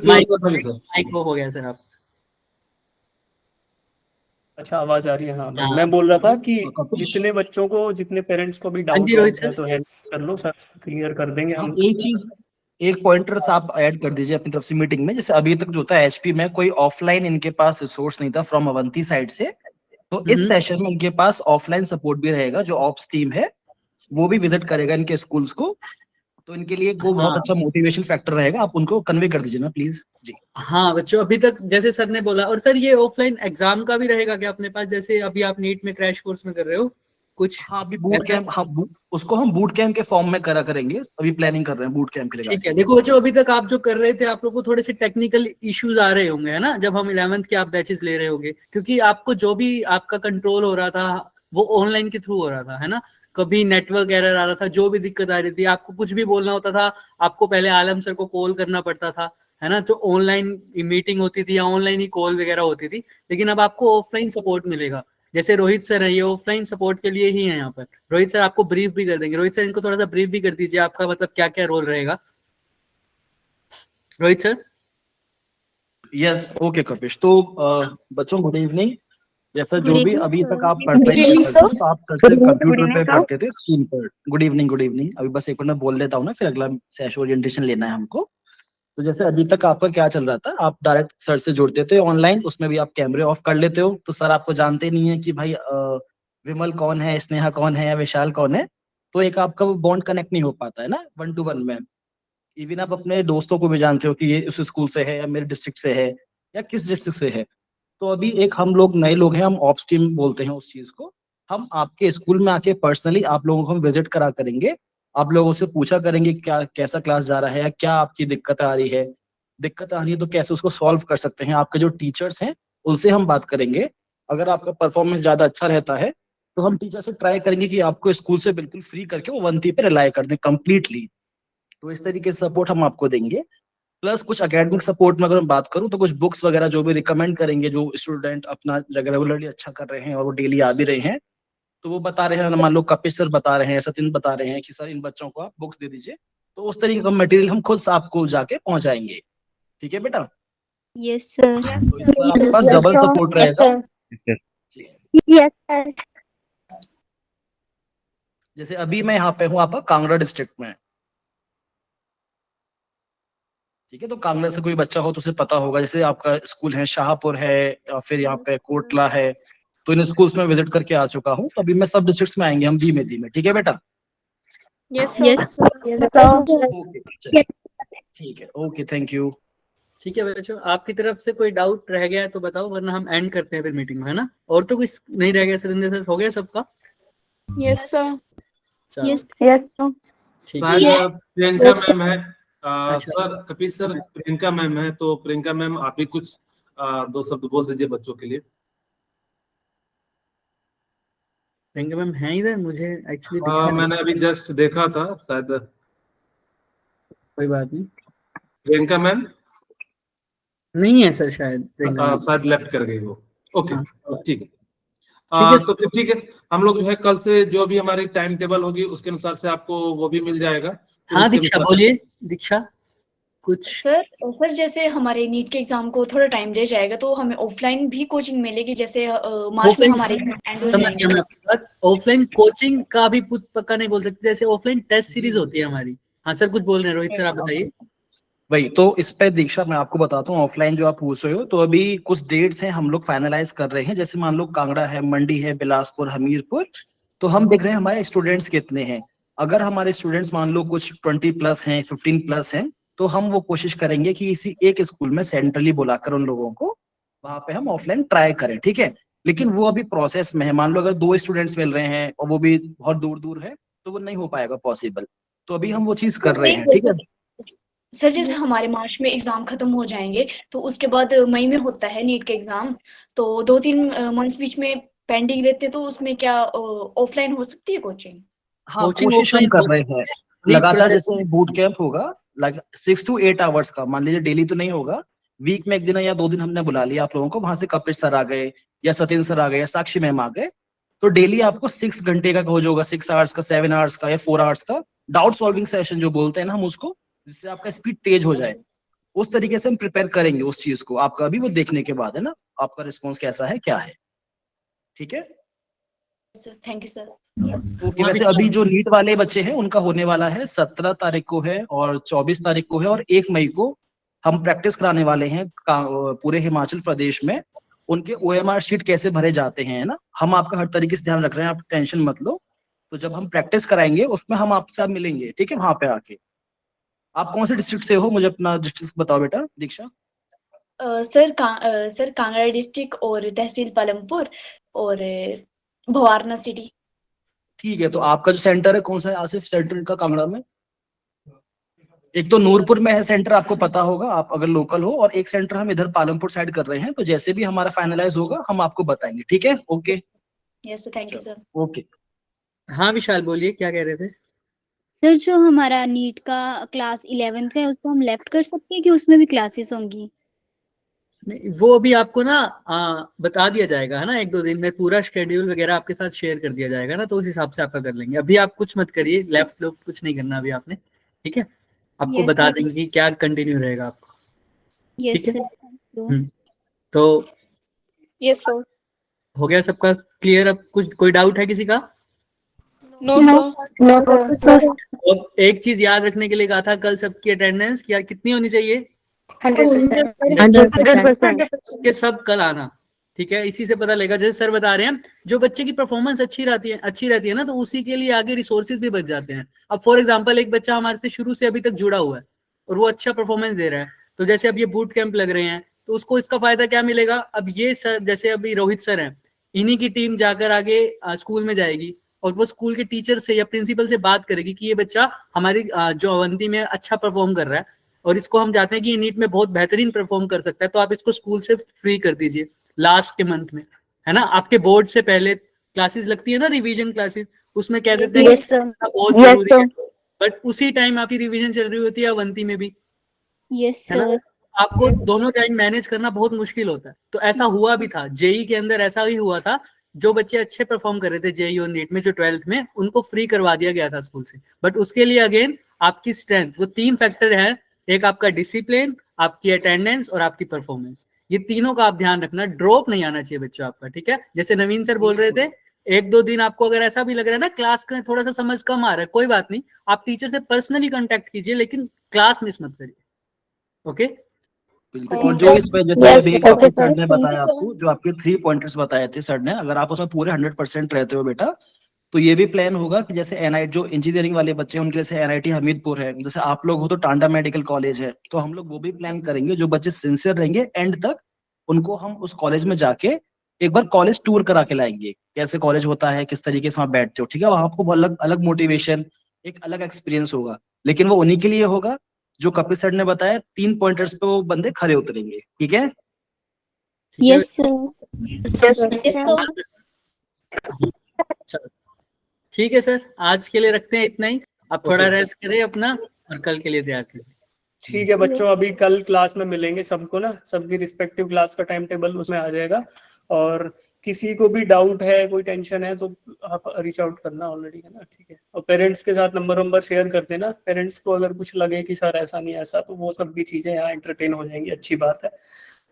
माइक हो गया सर आप। अच्छा, आवाज आ रही है? हाँ, मैं बोल रहा था कि जितने बच्चों को, जितने पेरेंट्स को भी डाउट है तो हेल्प कर लो सर, क्लियर कर देंगे हम। एक पॉइंटर आप ऐड कर दीजिए अपनी तरफ से मीटिंग में। जैसे अभी तक जो होता है एचपी में कोई ऑफलाइन इनके पास रिसोर्स नहीं था फ्रॉम अवंती साइड से, तो इस सेशन में इनके पास ऑफलाइन सपोर्ट भी रहेगा। जो ऑप्स टीम है वो भी विजिट करेगा इनके स्कूल्स को, तो इनके लिए वो बहुत अच्छा मोटिवेशन फैक्टर रहेगा। आप उनको कन्वे कर दीजिए ना प्लीज जी। हाँ बच्चों, अभी तक जैसे सर ने बोला, और सर ये ऑफलाइन एग्जाम का भी रहेगा क्या अपने पास? जैसे अभी आप नीट में क्रैश कोर्स में कर रहे हो, कुछ हाँ अभी बूट ऐसा? कैंप, हाँ उसको हम बूट कैंप के फॉर्म में करेंगे, अभी प्लानिंग कर रहे हैं बूट कैंप के लिए। ठीक है, देखो बच्चों, अभी तक आप जो कर रहे थे, आप लोग को थोड़े से टेक्निकल इश्यूज आ रहे होंगे, है ना, जब हम 11th के आप बैचेस ले रहे होंगे, क्योंकि आपको जो भी आपका कंट्रोल हो रहा था वो ऑनलाइन के थ्रू हो रहा था, है ना। कभी नेटवर्क एरर आ रहा था, जो भी दिक्कत आ रही थी, आपको कुछ भी बोलना होता था, आपको पहले आलम सर को कॉल करना पड़ता था, है ना, तो ऑनलाइन मीटिंग होती थी या ऑनलाइन ही कॉल वगैरह होती थी। लेकिन अब आपको ऑफलाइन सपोर्ट मिलेगा, जैसे रोहित सर है, ये ऑफलाइन सपोर्ट के लिए ही है यहाँ पर। रोहित सर आपको ब्रीफ भी कर देंगे। रोहित सर, इनको थोड़ा सा ब्रीफ भी कर दीजिए, आपका मतलब क्या क्या रोल रहेगा। Rohit sir. Yes okay Kapish. तो बच्चों गुड इवनिंग। जैसा Good जो भी evening, अभी sir. तक आप Good पढ़ रहे evening, थे, sir. तो आप सर से कंप्यूटर पे पढ़ते थे, स्क्रीन पर। Good evening, good evening. अभी बस एक मिनट में बोल लेता हूँ ना, फिर अगला सेशन ओरिएंटेशन लेना है हमको। तो जैसे अभी तक आपका क्या चल रहा था, आप डायरेक्ट सर से जुड़ते थे ऑनलाइन, उसमें भी आप कैमरे ऑफ कर लेते हो, तो सर आपको जानते नहीं है कि भाई विमल कौन है, स्नेहा कौन है या विशाल कौन है। तो एक आपका वो बॉन्ड कनेक्ट नहीं हो पाता है ना 1-to-1 में। इवन आप अपने दोस्तों को भी जानते हो कि ये उस स्कूल से है या मेरे डिस्ट्रिक्ट से है या किस डिस्ट्रिक्ट से है। तो अभी एक हम लोग नए लोग हैं, हम ऑप्स टीम बोलते हैं उस चीज को। हम आपके स्कूल में आके पर्सनली आप लोगों को हम विजिट करा करेंगे, आप लोगों से पूछा करेंगे क्या कैसा क्लास जा रहा है या क्या आपकी दिक्कत आ रही है। दिक्कत आ रही है तो कैसे उसको सॉल्व कर सकते हैं, आपके जो टीचर्स हैं उनसे हम बात करेंगे। अगर आपका परफॉर्मेंस ज्यादा अच्छा रहता है तो हम टीचर से ट्राई करेंगे कि आपको स्कूल से बिल्कुल फ्री करके वो 1 पे रिलाई कर दें कंप्लीटली। तो इस तरीके से सपोर्ट हम आपको देंगे। प्लस कुछ एकेडमिक सपोर्ट में अगर मैं बात करूं तो कुछ बुक्स वगैरह जो भी रिकमेंड करेंगे, जो स्टूडेंट अपना रेगुलरली अच्छा कर रहे हैं और वो डेली आ भी रहे हैं, तो वो बता रहे हैं, मान लो कपिश सर बता रहे हैं, सचिन बता रहे हैं कि सर इन बच्चों को आप बुक्स दे दीजिए, तो उस तरीके का मटेरियल हम खुद आपको जाके पहुंचाएंगे। ठीक है बेटा। Yes, sir. तो इस पर आपके पास डबल सपोर्ट रहेगा। Yes, sir. जैसे अभी मैं यहाँ पे हूँ आपका कांगड़ा डिस्ट्रिक्ट में, ठीक है। तो कांगड़ा से कोई बच्चा हो तो उसे पता होगा, जैसे आपका स्कूल है शाहपुर है या फिर यहाँ पे कोटला है, तो इन स्कूल्स में विजिट करके आ चुका हूँ। तो अभी मैं सब डिस्ट्रिक्ट्स में आएंगे हम धीमे धीमे, ठीक है बेटा। Yes, Yes, sir. sir. Okay चलिए, ठीक है, ओके थैंक यू। ठीक है बच्चों, आपकी तरफ से कोई डाउट रह गया है तो बताओ, वरना हम एंड करते हैं फिर मीटिंग में, है ना। और तो कुछ नहीं रह गया सचिन सर, हो गया सबका। Yes, sir. चलो Yes. ठीक है। शायद प्रियंका मैम है। अच्छा। Sir Kapish sir, Priyanka ma'am है, तो प्रियंका मैम आप ही कुछ 2 शब्द बोल दीजिए बच्चों के लिए। प्रियंका मैम है इधर, मुझे एक्चुअली दिखा नहीं। मैंने अभी जस्ट देखा था, शायद। कोई बात नहीं, प्रियंका मैम नहीं है सर शायद प्रियंका मैम। शायद लेफ्ट कर गई वो। ओके हाँ, ठीक है। ठीक है तो फिर ठीक है, हम लोग जो है कल से जो भी हमारी टाइम टेबल होगी उसके अनुसार से आपको वो भी मिल जाएगा। फिर हाँ उसके दीक्षा अनुसार- बोलिए, दीक्षा कुछ। सर जैसे हमारे नीट के एग्जाम को थोड़ा टाइम रह जाएगा तो हमें ऑफलाइन भी कोचिंग मिलेगी, जैसे मार्च में ऑफलाइन हमारे एंड हो समझ गया मैं जाएंगे। आपकी बात। ऑफलाइन कोचिंग का भी पक्का नहीं बोल सकते, जैसे ऑफलाइन टेस्ट सीरीज होती है हमारी। हाँ सर कुछ बोल रहे हैं, रोहित सर आप बताइए। वही तो इस पे दीक्षा मैं आपको बताता हूँ, ऑफलाइन जो आप पूछ रहे हो, तो अभी कुछ डेट्स हैं हम लोग फाइनलाइज कर रहे हैं। जैसे मान लो कांगड़ा है, मंडी है, बिलासपुर, हमीरपुर, तो हम देख रहे हैं हमारे स्टूडेंट्स कितने हैं। अगर हमारे स्टूडेंट्स मान लो कुछ 20+ हैं, 15+ हैं, तो हम वो कोशिश करेंगे कि इसी एक स्कूल में सेंट्रली बुलाकर उन लोगों को वहां पे हम ऑफलाइन ट्राई करें, ठीक है। लेकिन वो अभी प्रोसेस में है। मान लो अगर 2 स्टूडेंट्स मिल रहे हैं और वो भी बहुत दूर दूर है, तो वो नहीं हो पाएगा पॉसिबल। तो अभी हम वो चीज कर रहे हैं, ठीक है। सर जैसे हमारे मार्च में एग्जाम खत्म हो जाएंगे तो उसके बाद मई में होता है नीट के एग्जाम, तो 2-3 मंथ्स बीच में पेंडिंग रहते, तो उसमें क्या ऑफलाइन हो सकती है कोचिंग? हाँ कोचिंग कोशिश हम ऑफलाइन कर हो रहे सकती हैं है, लगातार। प्रोसेस जैसे बूट कैंप होगा लाइक 6 to 8 आवर्स का, मान लीजिए डेली तो नहीं होगा, वीक में 1 दिन या 2 दिन हमने बुला लिया आप लोगों को, वहां से कपिल सर आ गए या सत्येंद्र सर आ गए या साक्षी मैम आ गए, तो डेली आपको 6 घंटे का हो जाएगा, 6 आवर्स का, 7 आवर्स का या 4 आवर्स का डाउट सॉल्विंग सेशन जो बोलते हैं ना हम उसको, जिससे आपका स्पीड तेज हो जाए। उस तरीके से हम प्रिपेयर करेंगे उस चीज को, आपका अभी वो देखने के बाद है ना, आपका रिस्पॉन्स कैसा है क्या है, ठीक है। Sir thank you sir. Okay वैसे अभी जो नीट वाले बच्चे हैं उनका होने वाला है 17 तारीख को है और 24 तारीख को है और 1 मई को हम प्रैक्टिस कराने वाले हैं पूरे हिमाचल प्रदेश में। उनके OMR शीट कैसे भरे जाते हैं ना, हम आपका हर तरीके से ध्यान रख रहे हैं, आप टेंशन मत लो। तो जब हम प्रैक्टिस कराएंगे उसमें हम आपसे मिलेंगे, ठीक है, वहां पे आके। आप कौन से डिस्ट्रिक्ट से हो, मुझे अपना डिस्ट्रिक्ट बताओ बेटा दीक्षा। सर कांगड़ा डिस्ट्रिक्ट और तहसील पालमपुर और भवारना सिटी। ठीक है, तो आपका जो सेंटर है कौन सा है आसिफ, सेंटर का कांगड़ा में? एक तो नूरपुर में है सेंटर, आपको पता होगा आप अगर लोकल हो, और एक सेंटर हम इधर पालमपुर साइड कर रहे हैं। तो जैसे भी हमारा फाइनलाइज होगा हम आपको बताएंगे, ठीक है? Okay, yes sir, thank you sir. Okay. हाँ विशाल बोलिए, क्या कह रहे थे? सर जो हमारा नीट का क्लास 11th का है उसको हम लेफ्ट कर सकते हैं कि उसमें भी क्लासेस होंगी? नहीं, वो अभी आपको ना बता दिया जाएगा, है ना, 1-2 दिन में पूरा शेड्यूल वगैरह आपके साथ शेयर कर दिया जाएगा ना, तो उस हिसाब से आपका कर लेंगे। अभी आप कुछ मत करिए, लेफ्ट लोग कुछ नहीं करना अभी आपने, ठीक है? आपको Yes, बता sir. देंगे कि क्या कंटिन्यू रहेगा आपको, यस ठीक है? सर। तो यस सर। हो गया सबका क्लियर? अब कुछ कोई डाउट है किसी का? No sir. और एक चीज याद रखने के लिए कहा था, कल सबकी अटेंडेंस क्या कितनी होनी चाहिए? 100%। कि सब कल आना, ठीक है? इसी से पता लगेगा, जैसे सर बता रहे हैं, जो बच्चे की परफॉर्मेंस अच्छी रहती है ना, तो उसी के लिए आगे रिसोर्सेज भी बच जाते हैं। अब फॉर एग्जांपल एक बच्चा हमारे से शुरू से अभी तक जुड़ा हुआ है और वो अच्छा परफॉर्मेंस दे रहा है, तो जैसे अब ये बूट कैंप लग रहे हैं, तो उसको इसका फायदा क्या मिलेगा? अब ये सर, जैसे अभी रोहित सर हैं, इन्हीं की टीम जाकर आगे स्कूल में जाएगी और वो स्कूल के टीचर से या प्रिंसिपल से बात करेगी कि ये बच्चा हमारी जो अवंती में अच्छा परफॉर्म कर रहा है और इसको हम चाहते हैं कि ये नीट में बहुत बेहतरीन परफॉर्म कर सकता है, तो आप इसको स्कूल से फ्री कर दीजिए लास्ट के मंथ में, है ना? आपके बोर्ड से पहले क्लासेस लगती है ना, रिवीजन क्लासेस, उसमें कह देते हैं कि बहुत जरूरी है, बट उसी टाइम आपकी रिवीजन चल रही होती है अवंती में भी, यस है ना? सर। आपको दोनों टाइम मैनेज करना बहुत मुश्किल होता है। तो ऐसा हुआ भी था, जेई के अंदर ऐसा ही हुआ था, जो बच्चे अच्छे परफॉर्म कर रहे थे जेई और नीट में, जो 12th में, उनको फ्री करवा दिया गया था स्कूल से। बट उसके लिए अगेन आपकी स्ट्रेंथ, वो 3 फैक्टर है, एक आपका डिसिप्लिन, आपकी अटेंडेंस और आपकी परफॉर्मेंस, ये तीनों का आप ध्यान रखना। ड्रॉप नहीं आना चाहिए बच्चों आपका, ठीक है? जैसे नवीन सर बोल रहे थे, 1-2 दिन आपको अगर ऐसा भी लग रहा है ना क्लास का थोड़ा सा समझ कम आ रहा है, कोई बात नहीं, आप टीचर से पर्सनली कांटेक्ट कीजिए, लेकिन क्लास मिस मत करिए, ओके? बिल्कुल। और जो इस पे जैसे अभी आपके सर ने बताया आपको, जो आपके 3 पॉइंटर्स बताए थे सर ने, अगर आप उसमें पूरे 100% रहते हो बेटा, तो ये भी प्लान होगा कि जैसे एनआईटी, जो इंजीनियरिंग वाले बच्चे हैं उनके जैसे एनआईटी हमीरपुर है, जैसे आप लोग हो तो टांडा मेडिकल कॉलेज है, तो हम लोग वो भी प्लान करेंगे। जो बच्चे सिंसियर रहेंगे एंड तक, उनको हम उस कॉलेज में जाके एक बार कॉलेज टूर करा के लाएंगे, कैसे कॉलेज होता है, किस तरीके से वहाँ बैठते हो, ठीक है? वहाँ आपको अलग अलग मोटिवेशन, एक अलग एक्सपीरियंस होगा, लेकिन वो उन्हीं के लिए होगा जो कपिल सर ने बताया। 3 पॉइंटर्स पे वो बंदे खरे उतरेंगे, ठीक है? Yes sir. चलो ठीक है सर, आज के लिए रखते हैं इतना ही। आप थोड़ा रेस्ट करें अपना और कल के लिए तैयार करें। ठीक है बच्चों, अभी कल क्लास में मिलेंगे सबको ना, सबकी रिस्पेक्टिव क्लास का टाइम टेबल उसमें आ जाएगा। और किसी को भी डाउट है, कोई टेंशन है, तो आप रीच आउट करना ऑलरेडी, है ना? ठीक है। और पेरेंट्स के साथ नंबर शेयर कर देना, पेरेंट्स को अगर कुछ लगे कि सर ऐसा नहीं ऐसा, तो वो सब भी चीजें यहाँ एंटरटेन हो जाएंगी, अच्छी बात है।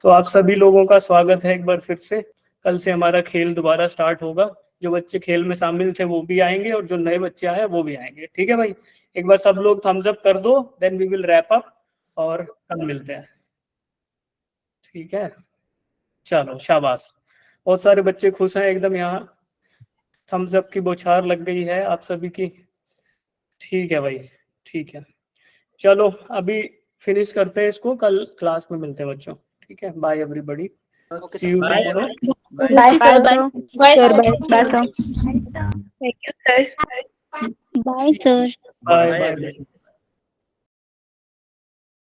तो आप सभी लोगों का स्वागत है एक बार फिर से। कल से हमारा खेल दोबारा स्टार्ट होगा, जो बच्चे खेल में शामिल थे वो भी आएंगे और जो नए बच्चे आए वो भी आएंगे, ठीक है भाई? एक बार सब लोग थम्स अप कर दो, then we will wrap up और कल मिलते हैं, ठीक है? चलो शाबाश, बहुत सारे बच्चे खुश हैं एकदम, यहाँ थम्स अप की बौछार लग गई है आप सभी की। ठीक है भाई, ठीक है, चलो अभी फिनिश करते हैं इसको, कल क्लास में मिलते हैं बच्चों, ठीक है? Bye everybody, see you tomorrow. Bye sir. Bye bye sir. Bye bye.